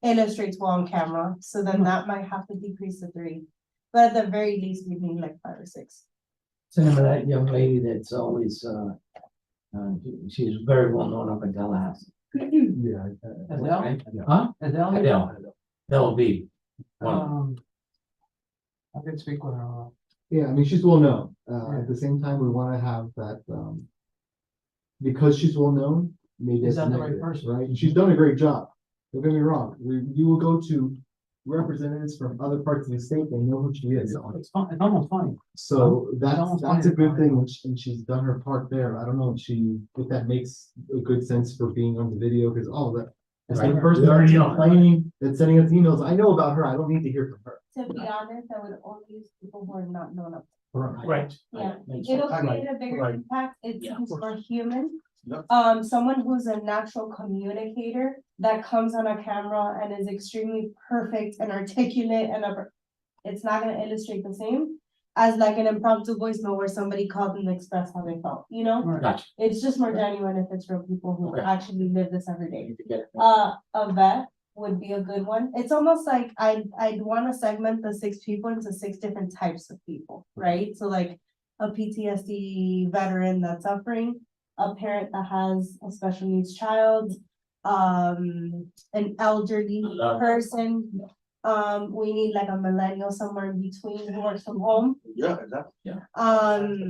illustrates well on camera, so then that might have to decrease to 3. But at the very least, we need like 5 or 6. Same with that young lady that's always, she's very well known up in Tallahassee. Yeah. Adele? Huh? Adele? Adele, that'll be one. I could speak with her. Yeah, I mean, she's well known. Yeah. At the same time, we wanna have that, because she's well known, maybe Is it's that the right negative, person? right? And she's done a great job. Don't get me wrong. You will go to representatives from other parts of the state, they know who she is. It's fun, it's almost funny. So that's almost a funny. good thing, and she's done her part there. I don't know if that makes a good sense for being on the video, because the Right. same person We already that's know. complaining, that's sending us emails, I know about her, I don't need to hear from her. To be honest, I would only use people who are not known up. Right. Yeah, Makes it'll sense. create a bigger Right. impact. It's Yeah. more human. Yep. Someone who's a natural communicator that comes on a camera and is extremely perfect and articulate it's not gonna illustrate the same as like an impromptu voice note where somebody called and expressed how they felt, you know? Right. Gotcha. It's just more genuine if it's real people who Okay. actually live this every day. Need to get it. A vet would be a good one. It's almost like I'd wanna segment the 6 people into 6 different types of people, right? So like a PTSD veteran that's suffering, a parent that has a special needs child, an elderly Love. person. We need like a millennial somewhere in between who works from home. Yeah, exactly.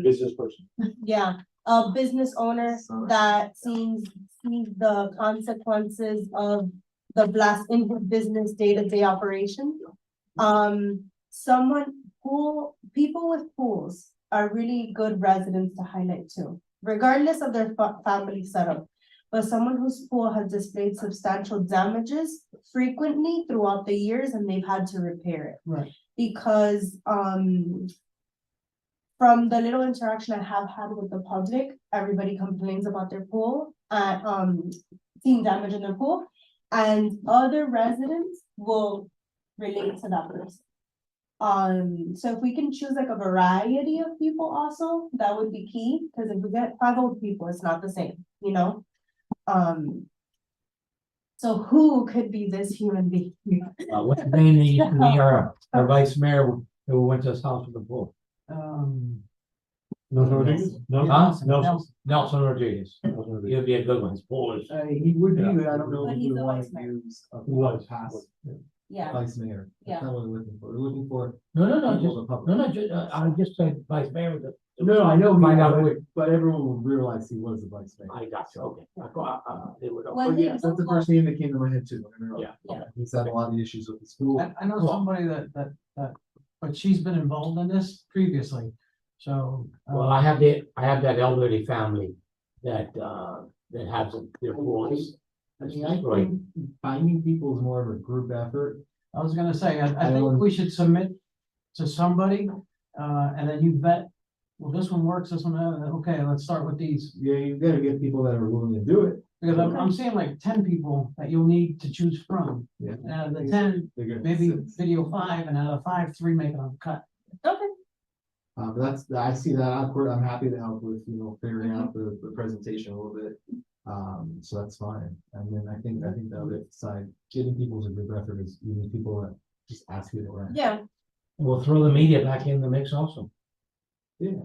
Business person. yeah, a business owner that sees the consequences of the blast in his business day-to-day operation. People with pools are really good residents to highlight too, regardless of their family setup. But someone whose pool has displayed substantial damages frequently throughout the years and they've had to repair it. Right. Because, from the little interaction I have had with the public, everybody complains about their pool, seeing damage in their pool. And other residents will relate to that person. So if we can choose like a variety of people also, that would be key, because if we get 5 old people, it's not the same, you know? So who could be this human being? What's the name that used to be our vice mayor who went to his house with the pool? No, Rodriguez? No, Huh? no. Nelson Rodriguez. He'll be a good one. His pool is. He would be, but I don't know But if he's we the want vice to mayor. use a Was. past Yeah, vice mayor. That's Yeah. not what we're looking for. We're looking for. No, people in the public. I just said vice mayor with the. No, I know, Find out who. but everyone will realize he was the vice mayor. I got you, okay. They would. Well, But yes, that's the first name that came to my head too. Don't get me wrong. Yeah. He's had a lot of issues with the school. I know somebody that, but she's been involved in this previously, so. Well, I have that elderly family that has their pools. I mean, I think finding people is more of a group effort. I was gonna say, I think we should submit to somebody, and then you vet, well, this one works, this one, okay, let's start with these. Yeah, you gotta get people that are willing to do it. Because I'm seeing like 10 people that you'll need to choose from, Yeah. and out of the 10, They're gonna maybe sit. video 5, and out of 5, 3 make it on cut. okay. But I see that awkward. I'm happy to help with, figuring out the presentation a little bit. So that's fine. And then I think the other side, getting people to group effort is, you need people that just ask you to run. Yeah, We'll throw the media back in the mix also. Yeah.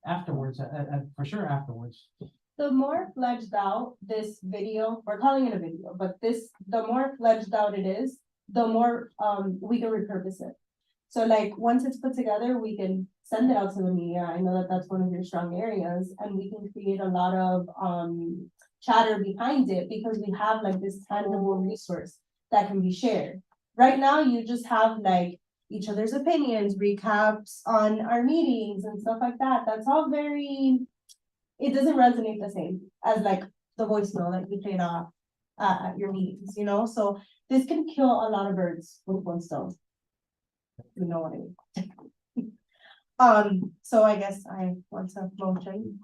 Afterwards, for sure afterwards. the more fledged out this video, we're calling it a video, but the more fledged out it is, the more, we can repurpose it. So like, once it's put together, we can send it out to the media. I know that that's one of your strong areas, and we can create a lot of, chatter behind it, because we have like this tangible resource that can be shared. Right now, you just have like each other's opinions, recaps on our meetings and stuff like that. That's all very, it doesn't resonate the same as like the voicemail that you played off at your meetings, you know? So this can kill a lot of birds with one stone. You know what I mean? So I guess I want to motion.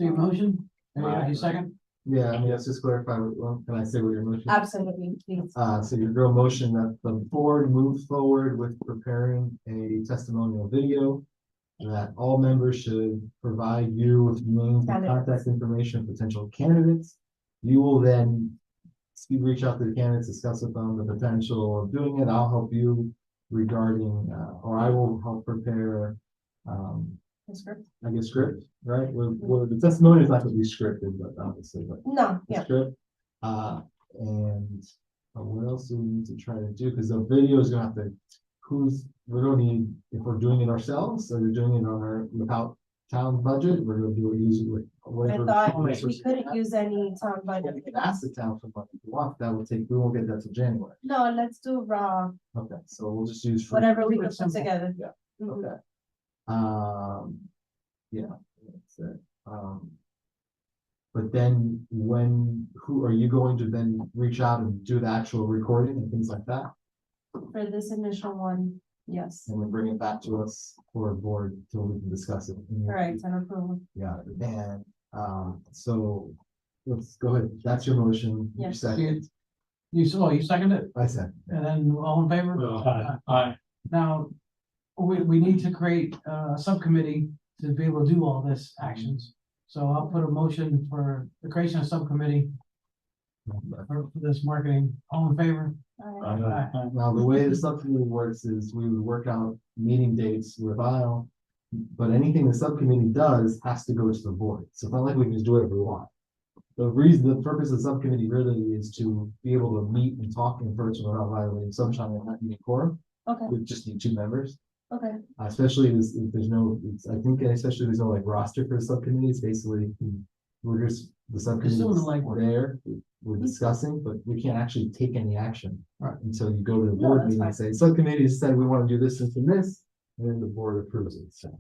Do your motion? Any second? Yeah, I mean, let's just clarify, can I say what your motion? Absolutely, please. So your real motion that the board moves forward with preparing a testimonial video. That all members should provide you with names and contact information of potential candidates. You will then reach out to the candidates, discuss with them the potential of doing it. I'll help you regarding, or I will help prepare, I guess script, right? Well, the testimony is not going to be scripted, but obviously, but No, the yeah, script. And what else do we need to try to do? Because the video is gonna have to, we're gonna need, if we're doing it ourselves, so we're doing it on our, without town budget, we're gonna do it using with I whatever. thought we resources couldn't have. use any town But budget. we can ask the town for money if you want, that will take, we won't get that till January. No, let's do raw, Okay, so we'll just use. free- whatever we can put Simple. together. Yeah. Mhm. Okay. Yeah, that's it. But then who are you going to then reach out and do the actual recording and things like that? For this initial one, yes. And then bring it back to us for a board till we can discuss it. All right, and approval. Yeah, and, so let's go ahead. That's your motion. You Yes. second. You second it, I said. and then all in favor? Aye. Now, we need to create a subcommittee to be able to do all this actions. So I'll put a motion for the creation of subcommittee for this marketing. All in favor? All right. Aye. Now, the way the subcommittee works is we would work out meeting dates with Lyle. But anything the subcommittee does has to go to the board. So it's not like we can just do whatever we want. The purpose of the subcommittee really is to be able to meet and talk in person without violating sunshine and not needing quorum. Okay, We just need 2 members. okay, Especially if there's no, I think especially there's no like roster for subcommittees, basically, we're just, the subcommittee doing the is legwork. there, we're discussing, but we can't actually take any action. Right. Until you go to the No, board that's meeting fine. and say, subcommittee said we want to do this, and this, and then the board approves it, so.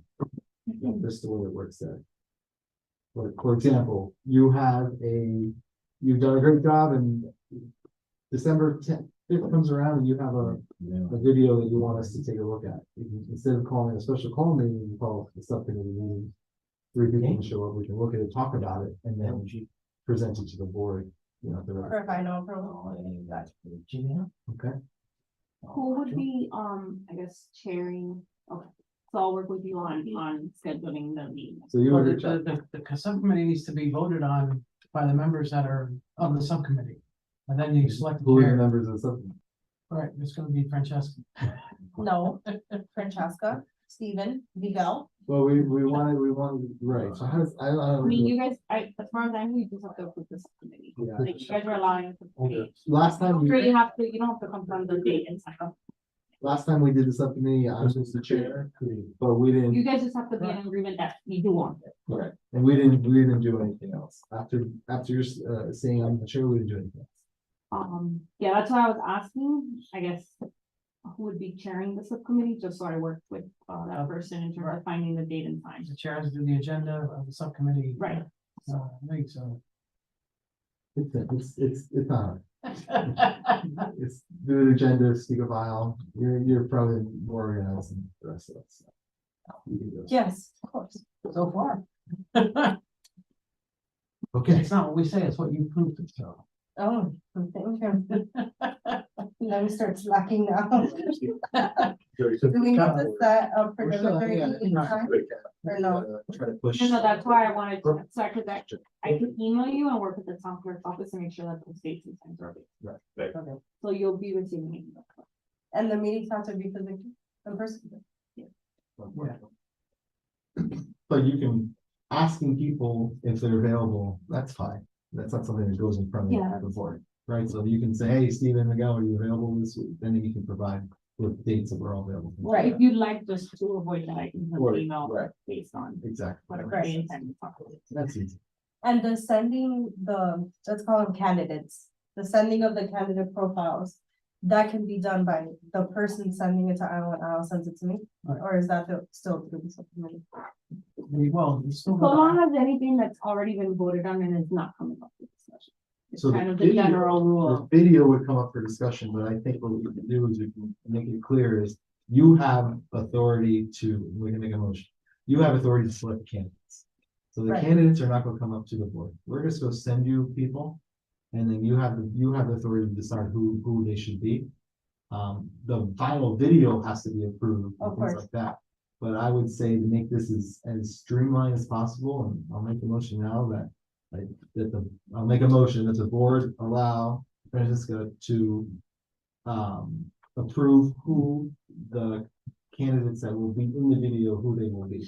That's the way it works there. But for example, you've done a great job and December 10th comes around and you have a video that you want us to take a look at. Instead of calling a special call meeting, you call the subcommittee meeting. 3 people can show up, we can look at it, talk about it, and then present it to the board, for final approval. Okay. Who would be, I guess, chairing? Okay, so I'll work with you on scheduling the meeting. So you Well, would, the subcommittee needs to be voted on by the members that are of the subcommittee. And then you select the who are the chair. members of the subcommittee? All right, it's gonna be Francesca. No, Francesca, Stephen, Miguel. Well, we wanted, right, so how does, I I don't. mean, you guys, as far as I know, you just have to approve this committee. Yeah. Like, you guys are allowing. Last time, Sure, you have to, you don't have to confirm the date and stuff. last time we did the subcommittee, I was the chair, but we didn't. You guys just have to be in agreement that you do want it. Correct. And we didn't do anything else. After you're saying I'm the chair, we didn't do anything else. Yeah, that's why I was asking, I guess, who would be chairing the subcommittee, just so I work with, that person in terms of finding the date and time. The chair has to do the agenda of the subcommittee. Right. I think so. It's not. It's do the agenda, speak a file. You're probably more organized than the rest of us. So you can do it. Yes, of course. So far. Okay. It's not what we say, it's what you proved it, so. Oh, thank you. Let me start slacking now. Do we need to set up for We're still- delivery yeah, time? Or no? Try to push. No, that's why I wanted to, so I could email you and work with the town clerk's office to make sure that those dates and times are. Right. So you'll be receiving it. And the meetings have to be physically in person? But you can, asking people if they're available, that's fine. That's not something that goes in front Yeah. of the board, right? So you can say, hey, Stephen, Miguel, are you available this week? Then you can provide with dates that were all available. Right, if you'd like just to avoid that, I can send Right, an email right. based on Exactly. whatever I intend to talk about. That's easy. And the sending the, let's call them candidates, the sending of the candidate profiles. That can be done by the person sending it to Al and Al sends it to me, Right. or is that still through the subcommittee? Well, it's still. So long as anything that's already been voted on and is not coming up for discussion. It's So the kind of the video- general The rule. video would come up for discussion, but I think what we can do is we can make it clear is you have authority to, we can make a motion. You have authority to select candidates. So the Right. candidates are not gonna come up to the board. We're just gonna send you people. And then you have the authority to decide who they should be. The final video has to be approved and Of things course. like that. But I would say to make this as streamlined as possible, and I'll make a motion now that. Like, I'll make a motion that the board allow Francisca to. Approve who the candidates that will be in the video, who they will be.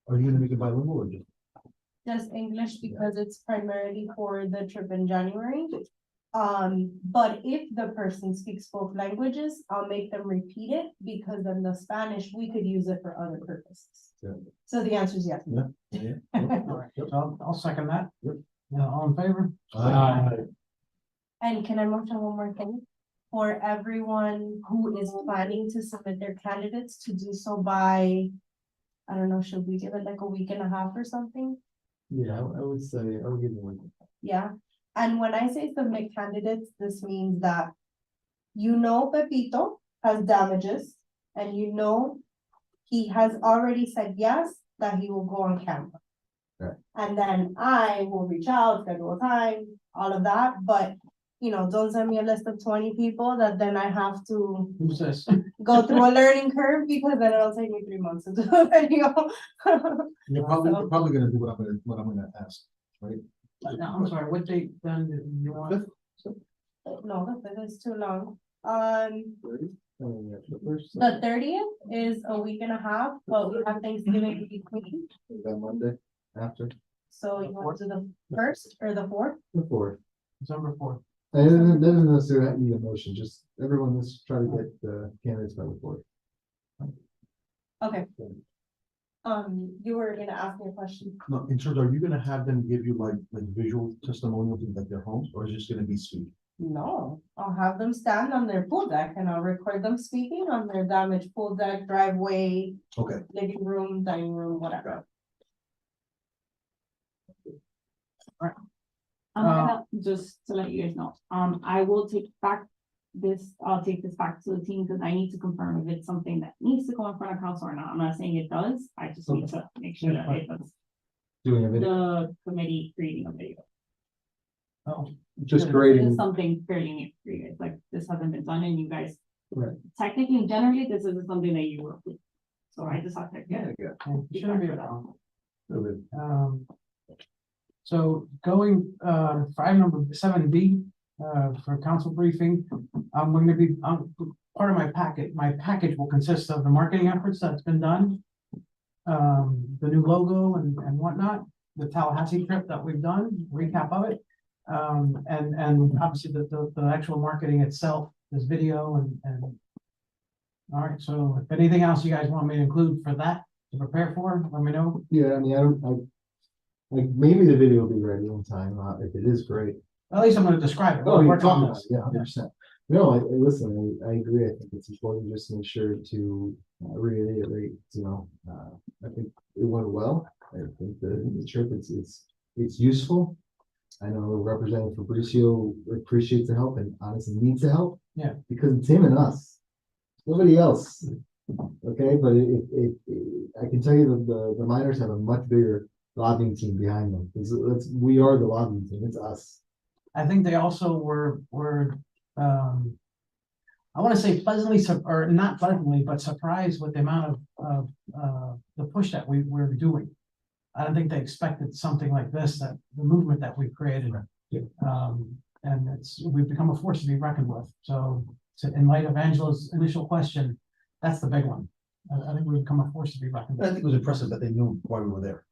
Are you gonna make it bilingual or just? Just English because it's primarily for the trip in January. But if the person speaks both languages, I'll make them repeat it because then the Spanish, we could use it for other purposes. Yeah. So the answer is yes. Alright, so I'll second that. Yep. All in favor? And can I mention one more thing? For everyone who is planning to submit their candidates to do so by, I don't know, should we give it like a week and a half or something? Yeah, I would say, I would give it one. Yeah, and when I say submit candidates, this means that you know Pepito has damages and you know he has already said yes, that he will go on camera. Right. And then I will reach out, schedule a time, all of that, but you know, don't send me a list of 20 people that then I have to Who's this? go through a learning curve because then it'll take me 3 months to do a video. You're probably gonna do what I'm gonna ask, right? No, I'm sorry, what date then did you want? No, that is too long. The first, The 30th is a week and a half, but we have Thanksgiving in between. that Monday after, So you want to do the first or the fourth? the fourth. December 4th. And then doesn't necessarily need a motion, just everyone, let's try to get the candidates by the fourth. Okay. You were gonna ask me a question. No, in terms, are you gonna have them give you like visual testimonials in like their homes, or is it just gonna be speech? No, I'll have them stand on their pool deck and I'll record them speaking on their damaged pool deck, driveway, Okay. living room, dining room, whatever. Just to let you guys know, I will take back this, I'll take this back to the team because I need to confirm if it's something that needs to go in front of council or not. I'm not saying it does. I just need to make sure that it does. Doing a video, The committee creating a video. Oh, just This grading, is something fairly new for you guys, like this hasn't been done and you guys. Right. Technically, generally, this isn't something that you work with. So I just have to get it. it shouldn't be a problem. Good. So going, for item number 7B, for council briefing, I'm going to be, part of my package will consist of the marketing efforts that's been done. The new logo and whatnot, the Tallahassee trip that we've done, recap of it. And obviously the actual marketing itself, this video and. All right, so if anything else you guys want me to include for that, to prepare for, let me know. Yeah, I mean, like, maybe the video will be ready on time, if it is great. At least I'm gonna describe it. Oh, We'll you're work on talking about, this. it, yeah, 100%. No, listen, I agree, I think it's important just to make sure to reiterate, you know, I think it went well. I think the trip, it's useful. I know Representative Fabricio appreciates the help and honestly needs the help. Yeah. Because it's him and us, nobody else. Okay, but I can tell you that the miners have a much bigger lobbying team behind them. We are the lobbying team, it's us. I think they also were, I want to say pleasantly, or not pleasantly, but surprised with the amount of the push that we're doing. I don't think they expected something like this, that the movement that we've created. Yeah. And we've become a force to be reckoned with. So in light of Angela's initial question, that's the big one. I think we've become a force to be reckoned I with. think it was impressive that they knew why we were there.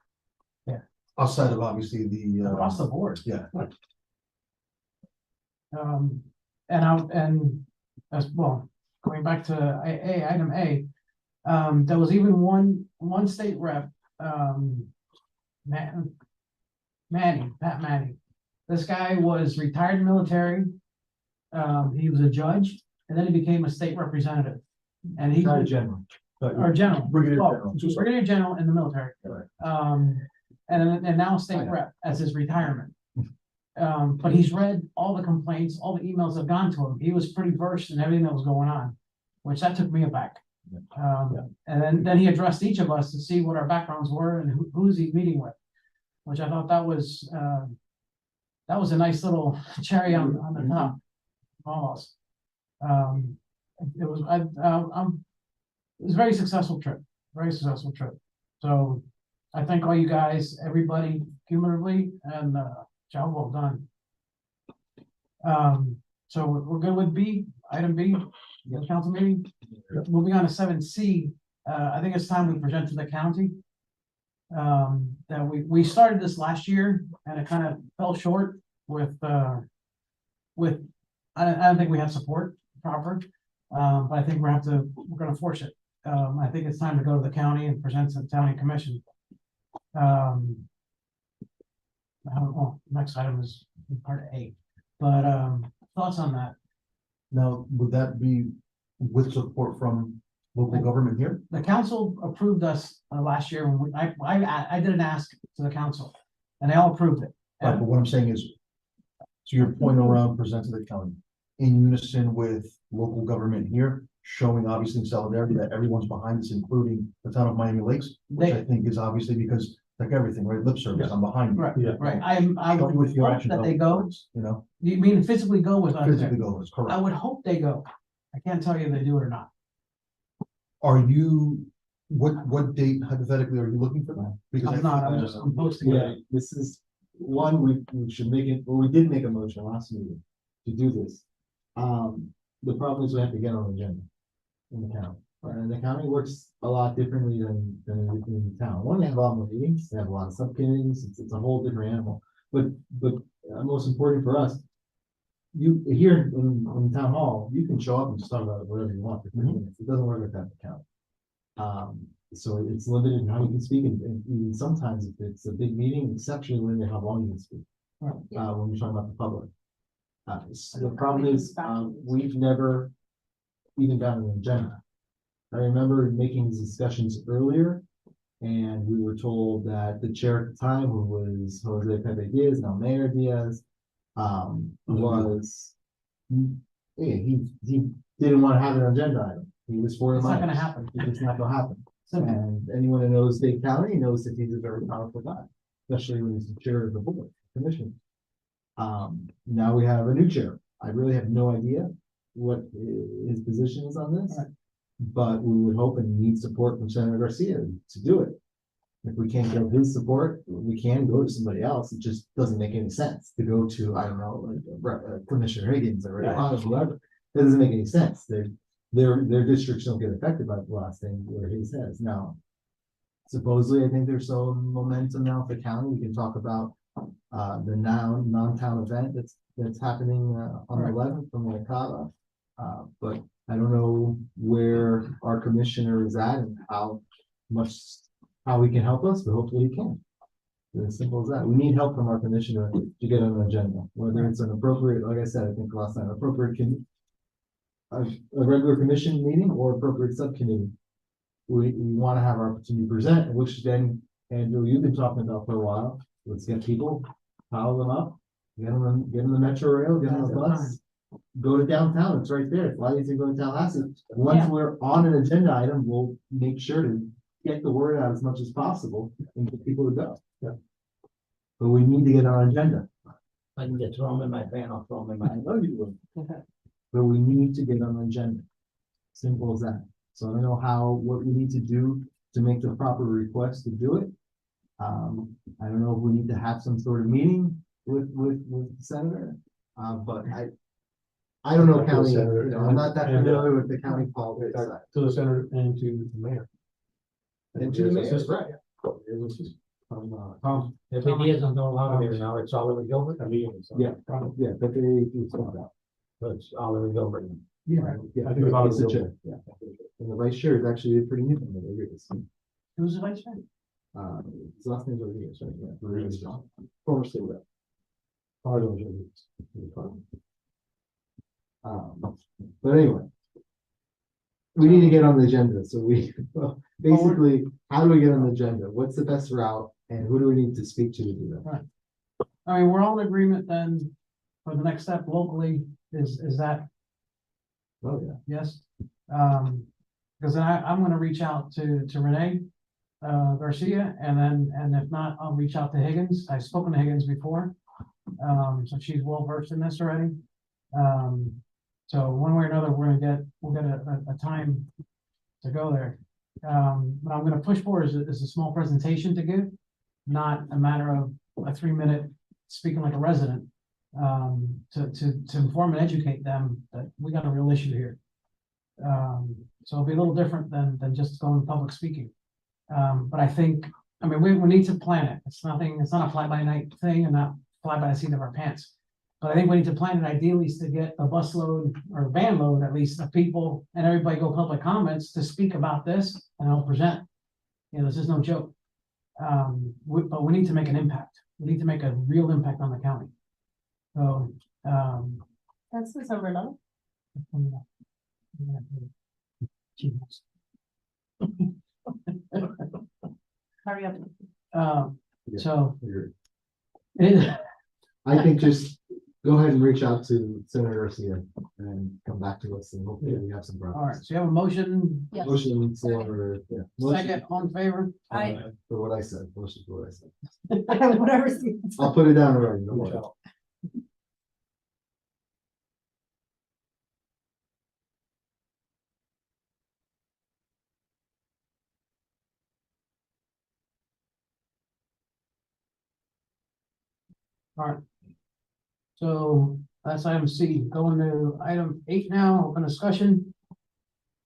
Yeah. Outside of obviously the. Across the board. Yeah. And as well, going back to item A, there was even one state rep, Manny, Pat Manny. This guy was retired military. He was a judge, and then he became a state representative. And he, Not a general. or general, Brigadier well, General. brigadier general in the military. Right. And now I state know. rep as his retirement. But he's read all the complaints, all the emails that have gone to him. He was pretty versed in everything that was going on, which that took me aback. And then he addressed each of us to see what our backgrounds were and who's he meeting with, which I thought that was a nice little cherry on the top, almost. It was it was a very successful trip, very successful trip. So I thank all you guys, everybody cumulatively, and job well done. So we're good with B, item B, the council meeting. Moving on to 7C, I think it's time we present to the county. That we started this last year and it kind of fell short with I don't think we have support proper. But I think we're gonna force it. I think it's time to go to the county and present to the county commission. I don't know, next item is part A, but thoughts on that? Now, would that be with support from local government here? The council approved us last year when I did an ask to the council and they all approved it. Right, but what I'm saying is, to your point around present to the county, in unison with local government here, showing obviously solidarity that everyone's behind us, including the town of Miami Lakes, which I think is obviously because, like everything, right, lip service, I'm behind you. Right, Yeah. right. I Show would me with your hope actions that they how it go. works, you know, You mean physically go with us? physically go, that's I correct. would hope they go. I can't tell you if they do it or not. Are you, what date hypothetically are you looking for that? Because I'm not, I'm posting Yeah, it. this is one, we should make it, well, we did make a motion last meeting to do this. The problem is we have to get on the agenda in the county. And the county works a lot differently than in the town. One, they have a lot more meetings, they have a lot of subcommittees, it's a whole different animal. But most important for us, you, here in town hall, you can show up and just talk about whatever you want for 3 minutes. It doesn't work like that in the county. So it's limited in how you can speak, and even sometimes if it's a big meeting, exceptionally limited how long you can speak. Right. When you're talking about the public. So the problem is, we've never even gotten an agenda. I remember making these discussions earlier, and we were told that the chair at the time, who was Jose Pepe Diaz, now Mayor Diaz, was, he didn't want to have an agenda item. He was for the It's not gonna minors. happen. It's not gonna happen. Simple. And anyone who knows Dade County knows that he's a very powerful guy, especially when he's the chair of the board, commission. Now we have a new chair. I really have no idea what his position is on this. Right. But we would hope and need support from Senator Garcia to do it. If we can't get his support, we can go to somebody else. It just doesn't make any sense to go to, I don't know, like Commissioner Higgins or whoever. That doesn't make any sense. Their districts don't get affected by the last thing where his has. Now, supposedly, I think there's some momentum now for the county. We can talk about the now non-town event that's happening on the 11th from the Cava. But I don't know where our commissioner is at and how he can help us, but hopefully he can. It's as simple as that. We need help from our commissioner to get on an agenda, whether it's an appropriate, like I said, I think last time, a regular commission meeting or appropriate subcommittee. We want to have our opportunity to present, which then, Andrew, you've been talking about for a while. Let's get people, pile them up, get them the metro rail, get them the bus. Go to downtown, it's right there. It's a lot easier to go to Tallahassee. Once Yeah. we're on an agenda item, we'll make sure to get the word out as much as possible and get people to go. Yeah. But we need to get on an agenda. If I can get thrown in my van, I'll throw them in my. I know you will. But we need to get on an agenda. Simple as that. So I don't know what we need to do to make the proper request to do it. I don't know if we need to have some sort of meeting with the senator, but I don't know county, I'm not that familiar with the county politics. To the senator and to the mayor. And to the mayor, right. If it isn't no longer there now, it's all over Gilbert. Yeah, but they do some of that. That's Oliver Gilbert. Yeah. Yeah, I think about it's the it. chair, yeah. And the vice chair is actually pretty new. It is. Who's the vice chair? His last name's Rodriguez, right? Yeah, Rodriguez. Former state rep. Pardon, Rodriguez. But anyway. We need to get on the agenda, so basically, how do we get on the agenda? What's the best route, and who do we need to speak to do that? I mean, we're all in agreement then for the next step locally is that, Oh, yeah. yes? Because then I'm gonna reach out to Renee Garcia, and if not, I'll reach out to Higgins. I've spoken to Higgins before. So she's well versed in this already. So one way or another, we'll get a time to go there. But I'm gonna push for is a small presentation to give, not a matter of a 3-minute speaking like a resident. To inform and educate them that we got a real issue here. So it'll be a little different than just going public speaking. But I think, I mean, we need to plan it. It's not a fly-by-night thing and not fly by the seat of our pants. But I think we need to plan it ideally is to get a busload or van load at least of people and everybody go public comments to speak about this and I'll present. You know, this is no joke. But we need to make an impact. We need to make a real impact on the county. So, That's December 9th. Hurry up. So, Agreed. it- I think just go ahead and reach out to Senator Garcia and come back to us and hopefully we have some all right, progress. so you have a motion, Yes. Motion for, yeah. motion second, on favor? For what I said, motion for what I said. Whatever. I'll put it down already, don't worry. All right. So that's item C. Going to item 8 now, open discussion.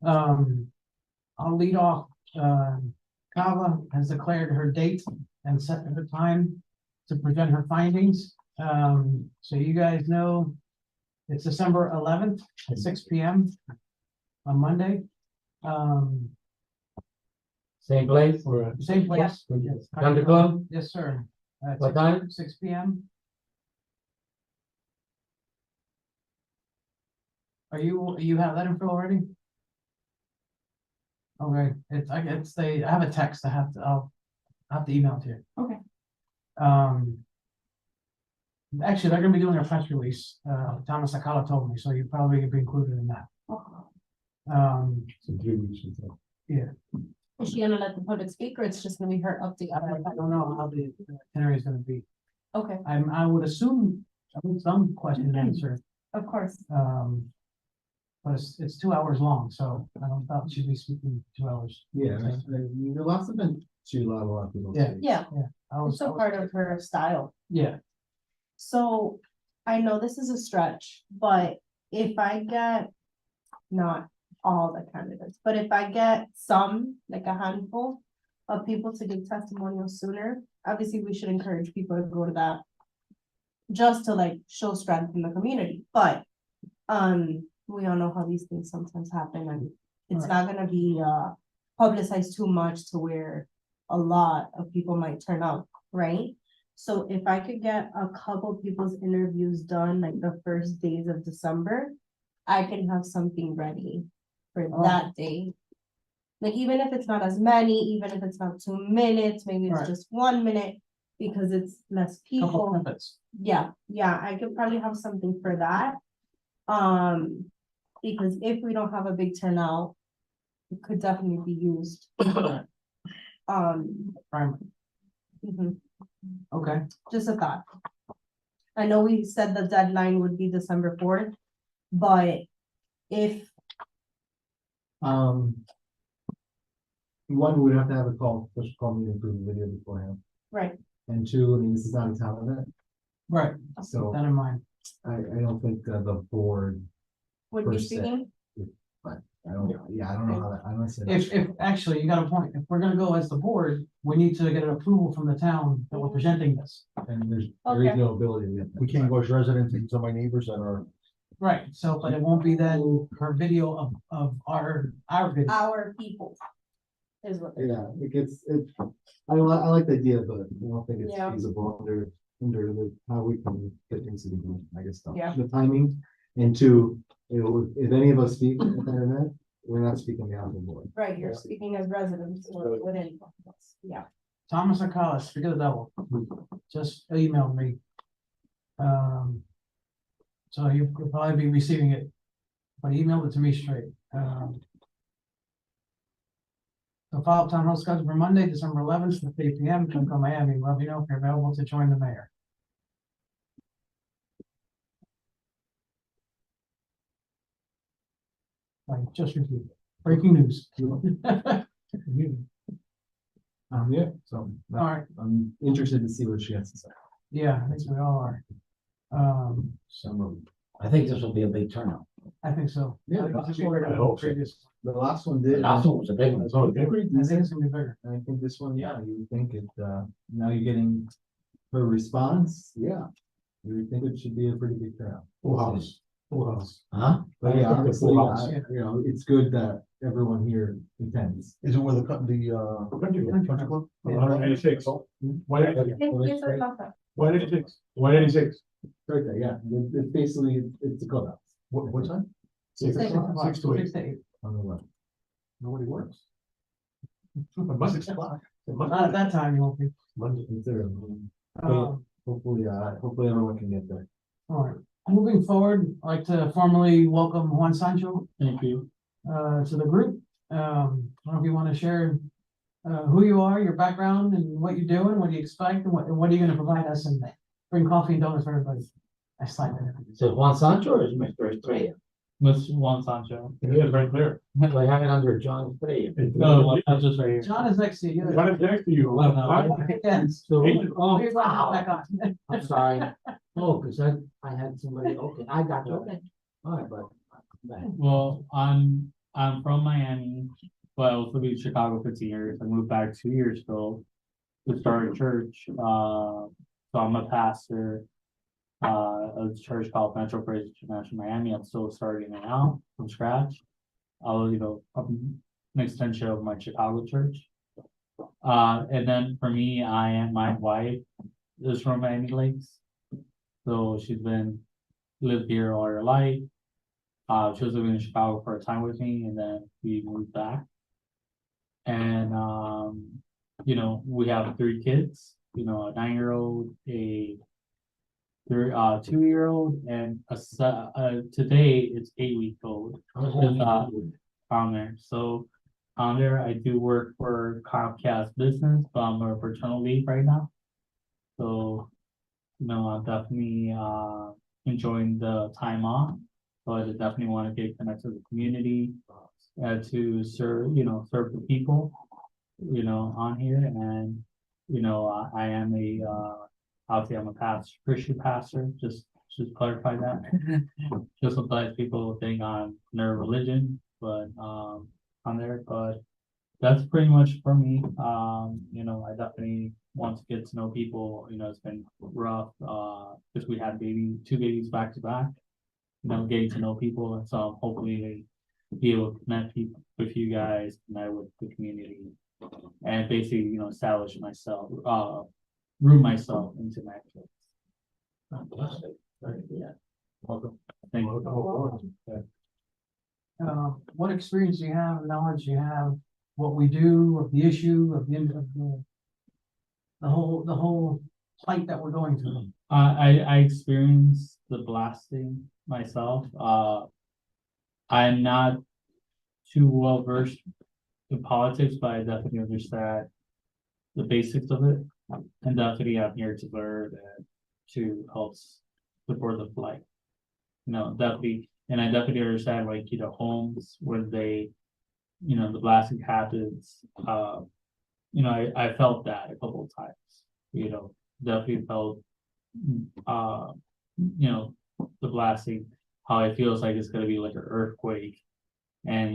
I'll lead off. Kava has declared her date and set her time to present her findings. So you guys know it's December 11th at 6 p.m. on Monday. Same place? Same place. Yes. Country club? Yes, sir. At What time? 6 p.m. You have that info already? Okay, I have a text, I'll have to email it to you. Okay. Actually, they're gonna be doing a press release, Thomas Sakala told me, so you probably could be included in that. So 3 weeks. until- Is she gonna let the public speak or it's just gonna be her update? I don't know how the itinerary is gonna be. Okay, I would assume some question and answer, of course. but it's 2 hours long, so I don't doubt she'll be speaking 2 hours. Yeah, the lots have been too loud, a lot of people. Yeah. say. Yeah, I it's a part of her style. Yeah, So I know this is a stretch, but if I get, not all the candidates, but if I get some, like a handful of people to give testimonials sooner, obviously we should encourage people to go to that just to like show strength in the community, but we all know how these things sometimes happen and it's not gonna be publicized too much to where a lot of people might turn out, right? So if I could get a couple people's interviews done like the first days of December, I can have something ready for that day. Like even if it's not as many, even if it's not 2 minutes, maybe it's Right. just 1 minute because it's less couple people. snippets. Yeah, I could probably have something for that. Because if we don't have a big turnout, it could definitely be used. Right. Mhm, Okay, just a thought. I know we said the deadline would be December 4th, but if, One, we'd have to have a special call meeting for the video beforehand, right, and two, I mean, this is not a town event, right, so keep that in mind. I don't think the board, would be Per se. speaking, I don't know how that, I don't see. If actually, you got a point, if we're gonna go as the board, we need to get an approval from the town that we're presenting this. And there is Okay. no ability to get. that. We can't go as residents and some of my neighbors that are Right, so, but it won't be then her video of our video. Our people. Is what. Yeah, I like the idea, but I don't think it's Yeah. feasible under how we can get things to be done, I guess. Yeah. The timing, and two, if any of us speak at that event, we're not speaking behalf of the board. Right, you're speaking as residents or within, yeah. Thomas Acala, speak of the devil, just emailed me. So you'll probably be receiving it, but he emailed it to me straight. The follow-up town hall scheduled for Monday, December 11th at 8 p.m. Come to Miami. Let me know if you're available to join the mayor. Like, just repeat it. Breaking news. Yeah, so All right, I'm interested to see what she has to say. yeah, I think we all are. Summer. I think this will be a big turnout. I think so. Yeah, I think I it's bigger than hope so. previous. The last one The did. last one was a big one. That's all good. I think it's gonna be bigger. I think this one, yeah, you would think it, now you're getting her response, yeah. You would think it should be a pretty big turnout. Full house, full house. Huh? But yeah, I think the obviously, full house. you know, it's good that everyone here attends. Is it where the country club? 186. Why I think it's a tough. 186. 186. Right there, yeah, it's basically, it's a clubhouse. What time? 6 o'clock. 6 to 8. 6 to 8. On the left. Nobody works. Monday, 6 o'clock. Not at that time, you won't be. Monday. It's there. Hopefully everyone can get there. All right, moving forward, I'd like to formally welcome Juan Sancho Thank you. to the group. I don't know if you want to share who you are, your background, and what you're doing, what do you expect, and what are you gonna provide us, and bring coffee and donuts for everybody. I slide that in. Is it Juan Sancho or is it Mr. Estrella? Miss Juan Sancho. It is right there. I have it under John Estrella. No, that's just right here. John is next to you. Right up next to you. Well, no, Yes. So, Oh, here's one back on. I'm sorry. Oh, because I had somebody, okay, I got you, okay. All right, but. Well, I'm from Miami, but I also lived in Chicago 15 years. I moved back 2 years ago to start a church. So I'm a pastor of a church called Metro Praise International Miami. I'm still starting it out from scratch. I'm an extension of my Chicago church. And then for me, my wife is from Miami Lakes. So she's lived here all her life. She was living in Chicago for a time with me, and then we moved back. And we have 3 kids, a 9-year-old, a 2-year-old, and today it's 8-week-old. On there. So on there, I do work for Comcast Business, but I'm on paternal leave right now. So, I'm definitely enjoying the time off. So I definitely want to get connected to the community, to serve the people, on here. And, I am obviously I'm a pastor, Christian pastor, just clarify that. Just sometimes people think I'm their religion, but, on there, but that's pretty much for me. I definitely want to get to know people. It's been rough, because we had 2 babies back to back. Getting to know people, and so hopefully be able to connect with you guys, connect with the community, and basically, establish myself, root myself into my place. Fantastic. Very good. Welcome. Thank you. What experience do you have, knowledge you have, what we do, of the issue, of the whole plight that we're going through? I experienced the blasting myself. I'm not too well versed in politics, but I definitely understand the basics of it. And definitely I'm here to learn and to help support the flight. Definitely, and I definitely understand homes where they, the blasting happens. I felt that a couple of times, definitely felt the blasting, how it feels like it's gonna be like an earthquake and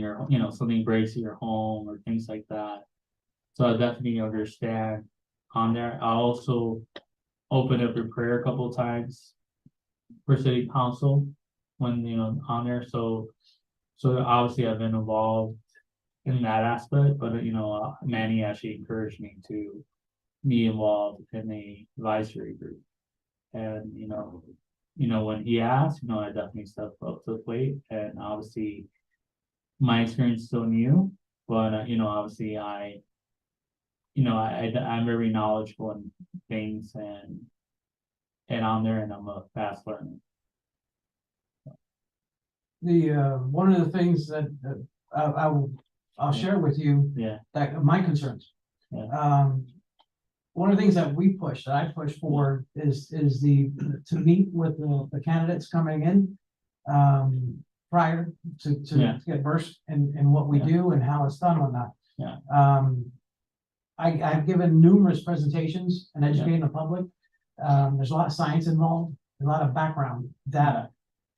something breaks in your home or things like that. So I definitely understand on there. I also opened up in prayer a couple of times for city council, when, on there, so obviously I've been involved in that aspect, but, Manny actually encouraged me to be involved in a advisory group. And, when he asked, I definitely stepped up to the plate, and obviously my experience is still new, but, obviously I'm very knowledgeable in things and on there, and I'm a fast learner. One of the things that, I'll share with you, Yeah. that my concerns. Yeah. One of the things that I push for is to meet with the candidates coming in, prior to Yeah. get versed in what we Yeah. do and how it's done on that. Yeah. I've given numerous presentations and educating the public. There's a lot of science involved, a lot of background data.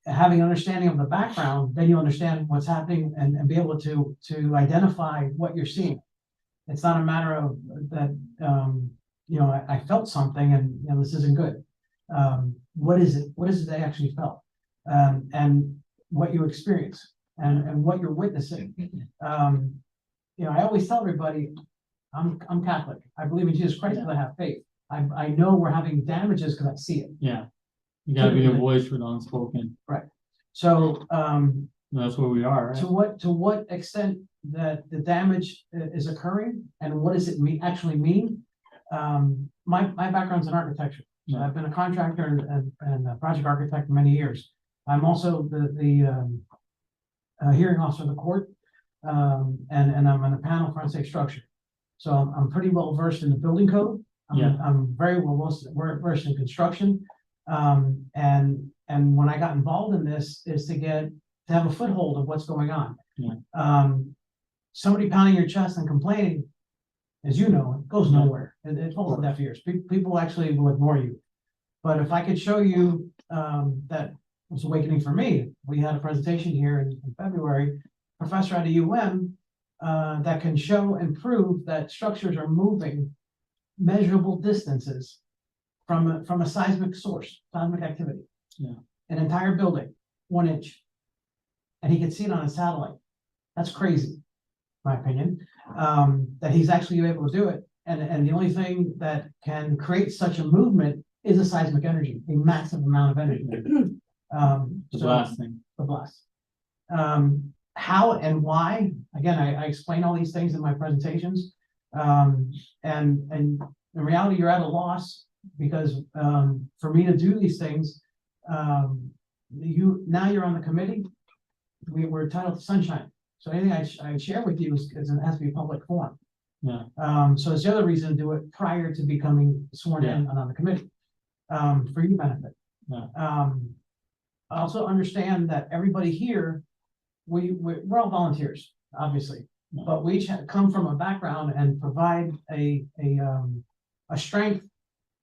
Having an understanding of the background, then you understand what's happening and be able to identify what you're seeing. It's not a matter of that, I felt something and, this isn't good. What is it? What is it they actually felt? And what you experience and what you're witnessing. I always tell everybody, I'm Catholic. I believe in Jesus Christ, because I have faith. I know we're having damages because I see it. Yeah. You gotta be a voice for the unspoken. So, That's where we are, right? to what extent that the damage is occurring and what does it actually mean? My background's in architecture. So Yeah. I've been a contractor and a project architect for many years. I'm also the hearing officer of the court, and I'm on the panel for unsafe structure. So I'm pretty well versed in the building code. I'm very well versed in construction. And when I got involved in this is to have a foothold of what's going on. Yeah. Somebody pounding your chest and complaining, as you know, it goes nowhere. It falls on deaf ears. People actually will ignore you. But if I could show you, that was awakening for me. We had a presentation here in February, professor at a UM, that can show and prove that structures are moving measurable distances from a seismic source, seismic activity. Yeah. An entire building, 1 inch. And he could see it on a satellite. That's crazy, in my opinion, that he's actually able to do it. And the only thing that can create such a movement is a seismic energy, a massive amount of energy. The last thing. The blast. How and why, again, I explain all these things in my presentations. And in reality, you're at a loss because, for me to do these things, now you're on the committee. We're entitled to sunshine. So anything I share with you it has to be public forum. Yeah. So it's the other reason to do it prior to becoming sworn in and on the committee, for your benefit. Yeah. I also understand that everybody here, we're all volunteers, obviously, Yeah. but we each come from a background and provide a strength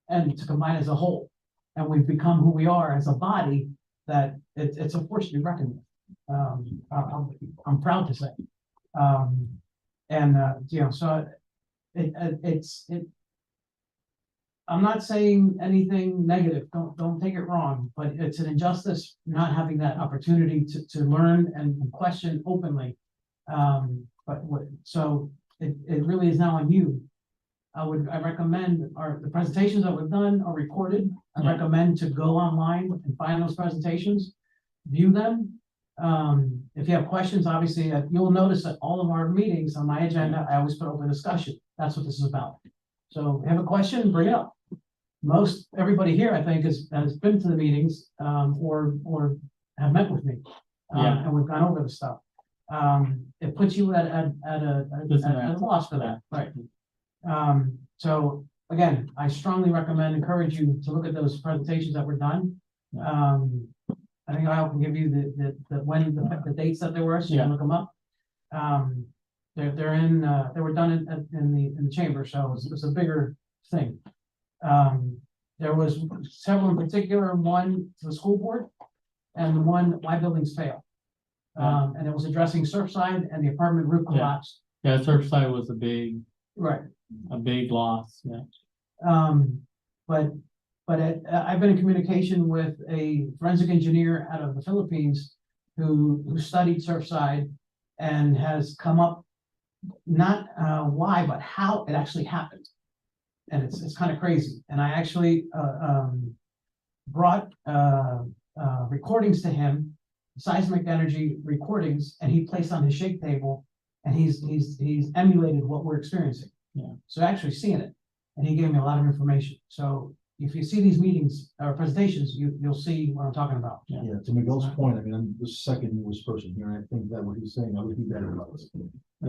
and to combine as a whole. And we've become who we are as a body that it's a force to be reckoned with. I'm proud to say. So I'm not saying anything negative, don't take it wrong, but it's an injustice not having that opportunity to learn and question openly. So it really is now on you. I recommend the presentations that we've done are recorded. I Yeah. recommend to go online and find those presentations, view them. If you have questions, obviously, you'll notice that all of our meetings on my agenda, I always put open discussion. That's what this is about. So if you have a question, bring it up. Most everybody here, I think, has been to the meetings, or have met with me. Yeah. And we've gone over the stuff. It puts you at a loss for that, right? So again, I strongly encourage you to look at those presentations that were done. I think I can give you the dates that they were, so you can look them up. They were done in the chamber, so it's a bigger thing. There was several in particular, one to the school board and the one why buildings fail. And it was addressing Surfside and the apartment roof collapse. Yeah, Surfside was a big Right. loss, yeah. But But I've been in communication with a forensic engineer out of the Philippines who studied Surfside and has come up, not why, but how it actually happened. And it's kind of crazy. And I actually brought recordings to him, seismic energy recordings, and he placed on his shake table, and he's emulated what we're experiencing. Yeah. So actually seeing it, and he gave me a lot of information. So if you see these meetings or presentations, you'll see what I'm talking about. Yeah. Yeah, to Miguel's point, I mean, I'm the second newest person here, and I think that what he's saying, I would be better about this.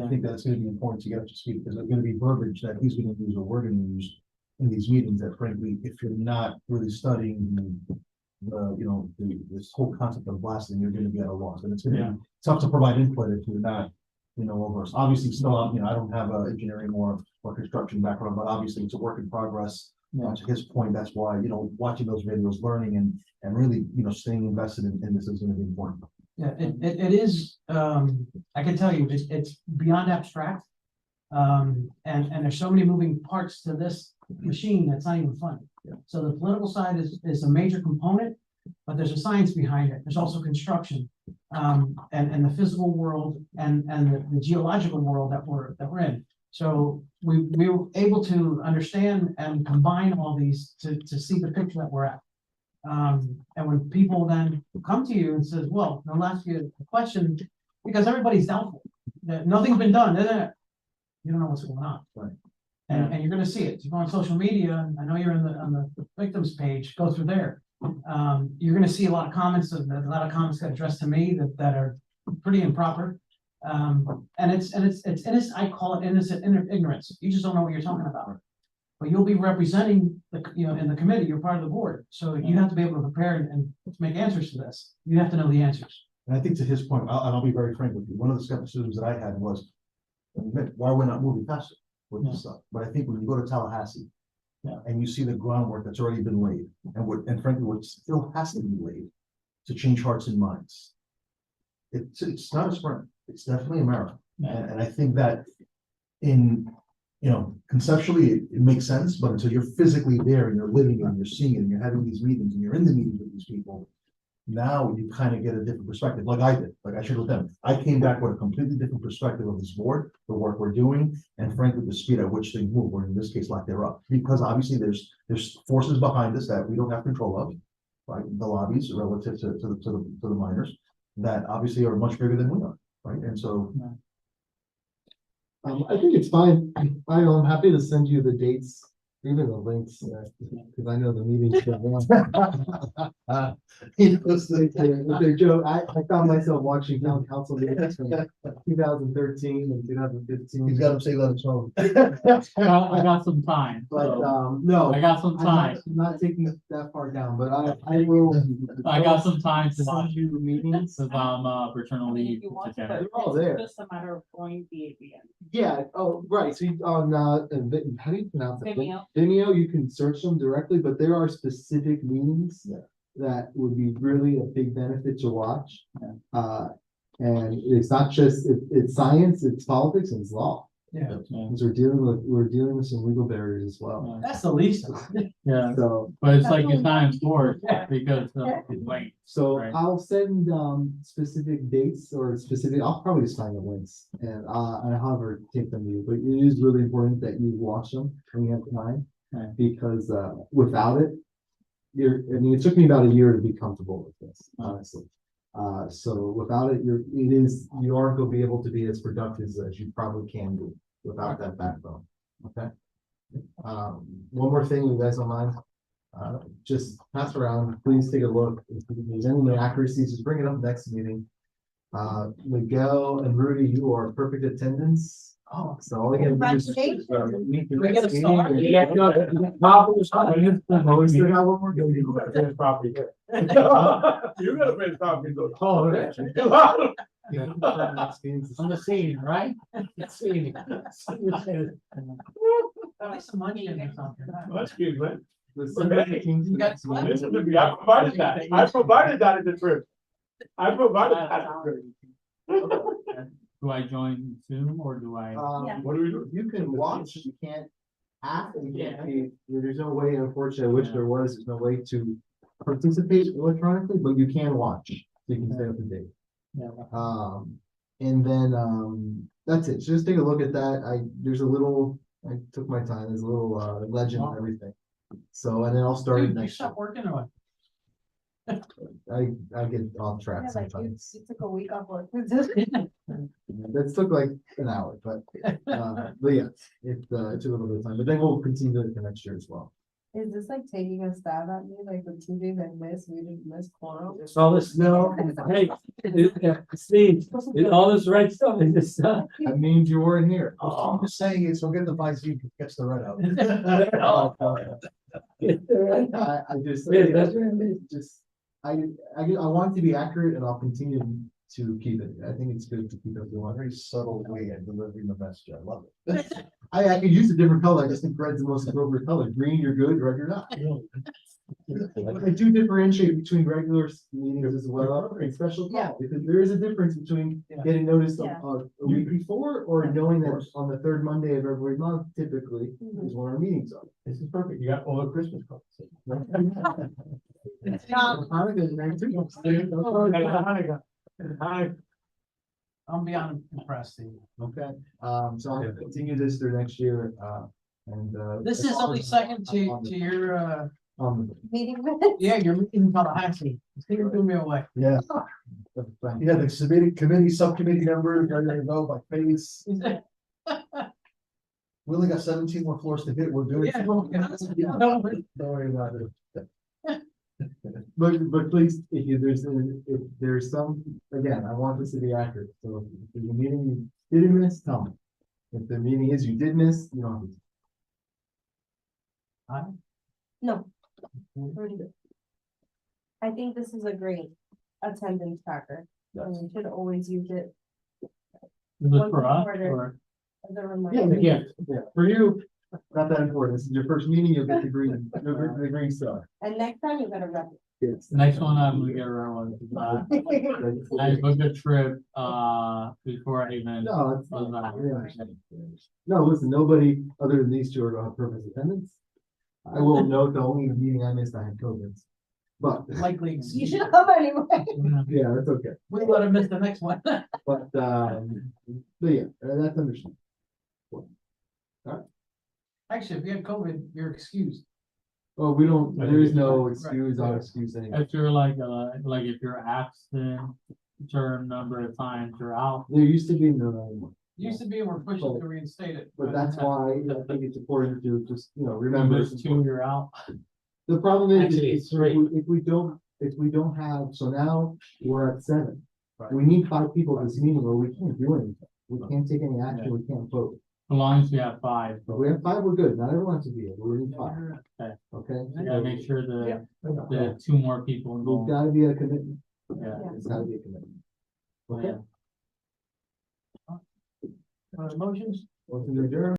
I think that's gonna be important to get up to speed, because there's gonna be verbiage that he's gonna use or we're gonna use in these meetings that frankly, if you're not really studying this whole concept of blasting, you're gonna be at a loss, and it's gonna Yeah. be tough to provide input if you're not, over. Obviously, still, I don't have a engineering or construction background, but obviously it's a work in progress. Yeah. To his point, that's why, watching those videos, learning and really, staying invested in this is gonna be important. Yeah, it is, I can tell you, it's beyond abstract. And there's so many moving parts to this machine that's not even funny. Yeah. So the political side is a major component, but there's a science behind it. There's also construction, and the physical world and the geological world that we're in. So we were able to understand and combine all these to see the picture that we're at. And when people then come to you and says, well, they'll ask you a question, because everybody's doubtful, that nothing's been done, you don't know what's going on. Right. And you're gonna see it. You go on social media, and I know you're on the victims page, go through there. You're gonna see a lot of comments, got addressed to me that are pretty improper. And it's I call it innocent ignorance. You just don't know what you're talking about. But you'll be representing in the committee, you're part of the board, so you have to be able to prepare and make answers to this. You have to know the answers. And I think to his point, and I'll be very frank with you, one of the skepticisms that I had was, why we're not moving faster with this stuff. But I think when you go to Tallahassee, and you see the groundwork that's already been laid, and frankly, what still has to be laid to change hearts and minds. It's not a sprint, it's definitely a marathon. And I think that conceptually, it makes sense, but until you're physically there and you're living and you're seeing it and you're having these meetings and you're in the meetings with these people, now you kind of get a different perspective, like I did, like I shared with them. I came back with a completely different perspective of this board, the work we're doing, and frankly, the speed at which things move, or in this case, lack thereof. Because obviously there's forces behind us that we don't have control of, right? The lobbies relative to the miners that obviously are much bigger than we are, right? And so. I think it's fine. I'm happy to send you the dates, even the links, because I know the meeting's going on. Joe, I found myself watching town council meetings from 2013 and 2015. He's got them saved on his phone. I got some time. But, So no. I got some time. I'm not taking it that far down, but I will. I got some time to send watch you the meetings. because I'm paternal leave. If you want to, to but January. They're all there. it's just a matter of going the ABN. Yeah, oh, right, so on, how do you pronounce it? Vimeo. Vimeo, you can search them directly, but there are specific meetings. Yeah. That would be really a big benefit to watch. And it's not just, it's science, it's politics, and it's law. Yeah, Because we're dealing with some legal barriers as well. that's the least of it. Yeah, So, but it's like it's not enforced because it's late. so Right. I'll send, specific dates or I'll probably just find the links and however take them to you, but it is really important that you watch them when you have time. Right. Because, without it, it took me about a year to be comfortable with this, honestly. So without it, you aren't gonna be able to be as productive as you probably can be without that backbone, okay? One more thing, you guys don't mind, just pass around, please take a look. If there's any inaccuracies, just bring it up next meeting. Miguel and Rudy, you are perfect attendance. Oh, so all we gotta do is. Congratulations. We get a star? Yeah, no, we still got one more. You gotta finish property. You gotta finish property. Oh, On the scene, right? Scene. Some money in there something. That's cute, man. You got what? Listen to me, I provided that. I provided that at the trip. I provided that at the trip. Do I join Zoom or do I? Yeah. What do we do? You can watch, you can't There's no way, unfortunately, I wish there was, there's no way to participate electronically, but you can watch, so you can stay up to date. Yeah. And then, that's it, just take a look at that, I took my time, there's a little, legend and everything. So, and then I'll start it Dude, you next year. stopped working or what? I get off track Yeah, like you, sometimes. you took a week off work. That took like an hour, but yeah, it took a little bit of time, but then we'll continue it for next year as well. Is this like taking a stab at me, like the 2 days I missed, we didn't miss quorum? So this, no, hey, Steve, all this red stuff is just, That means you weren't here. I'm just saying is, we'll get the vice, you gets the red out. I just, Yeah, that's what I mean. just, I want it to be accurate and I'll continue to keep it. I think it's good to keep everyone. Very subtle way of delivering the message. I love it. I could use a different color. I just think red's the most appropriate color. Green, you're good, red, you're not. I do differentiate between regular meetings as well and special call, because there is a difference between getting noticed Yeah. a week before or knowing that on the third Monday of every month typically Mhm. is when our meetings are. This is perfect. You got all the Christmas cards. Hanukkah's next week. I'm beyond impressed, Steve. Okay, so I'll continue this through next year, and. This is only second to your, Meeting minutes? yeah, your meeting in Tallahassee. Steve threw me away. Yeah, yeah, the subcommittee members, ready to go by phase. We only got 17 more floors to hit. We're good. Yeah. Don't worry about it. But please, if there's some, again, I want this to be accurate, so if there's a meeting you didn't miss, tell me. If the meeting is you did miss, you don't have to. No. We're good. I think this is a great attendance tracker, and we should always use it Is it Once for a us quarter. or? as a reminder. Yeah, for you, not that important, this is your first meeting, you'll get the green, the green star. And next time you gotta rep it. Yes. The next one I'm gonna get around one. I booked a trip, before I even. No, it's was not. back. No, listen, nobody other than these two are gonna have perfect attendance. I will note the only meeting I missed, I had COVID. But, Likely. You should have anyway. yeah, that's okay. We let him miss the next one. But yeah, that's understandable. Actually, if you had COVID, you're excused. Well, we don't, there is no excuse, I'll excuse anyway. If you're like if you're absent, certain number of times you're out. There used to be no, Used to be, we're pushing to reinstate it. but that's why I think it's important to just, remember. Remember, it's two, important. you're out. The problem is, Actually, it's three. if we don't have, so now we're at 7. We need 5 people at this meeting or we can't do anything. We can't take any action, we can't vote. As long as you have 5. If we have 5, we're good. Not everyone has to be here, but we need 5. Okay. Okay? You gotta make sure the 2 more people There's involved. gotta be a commitment. Yeah. It's gotta be a commitment. Okay? Motions? Motion to adjourn.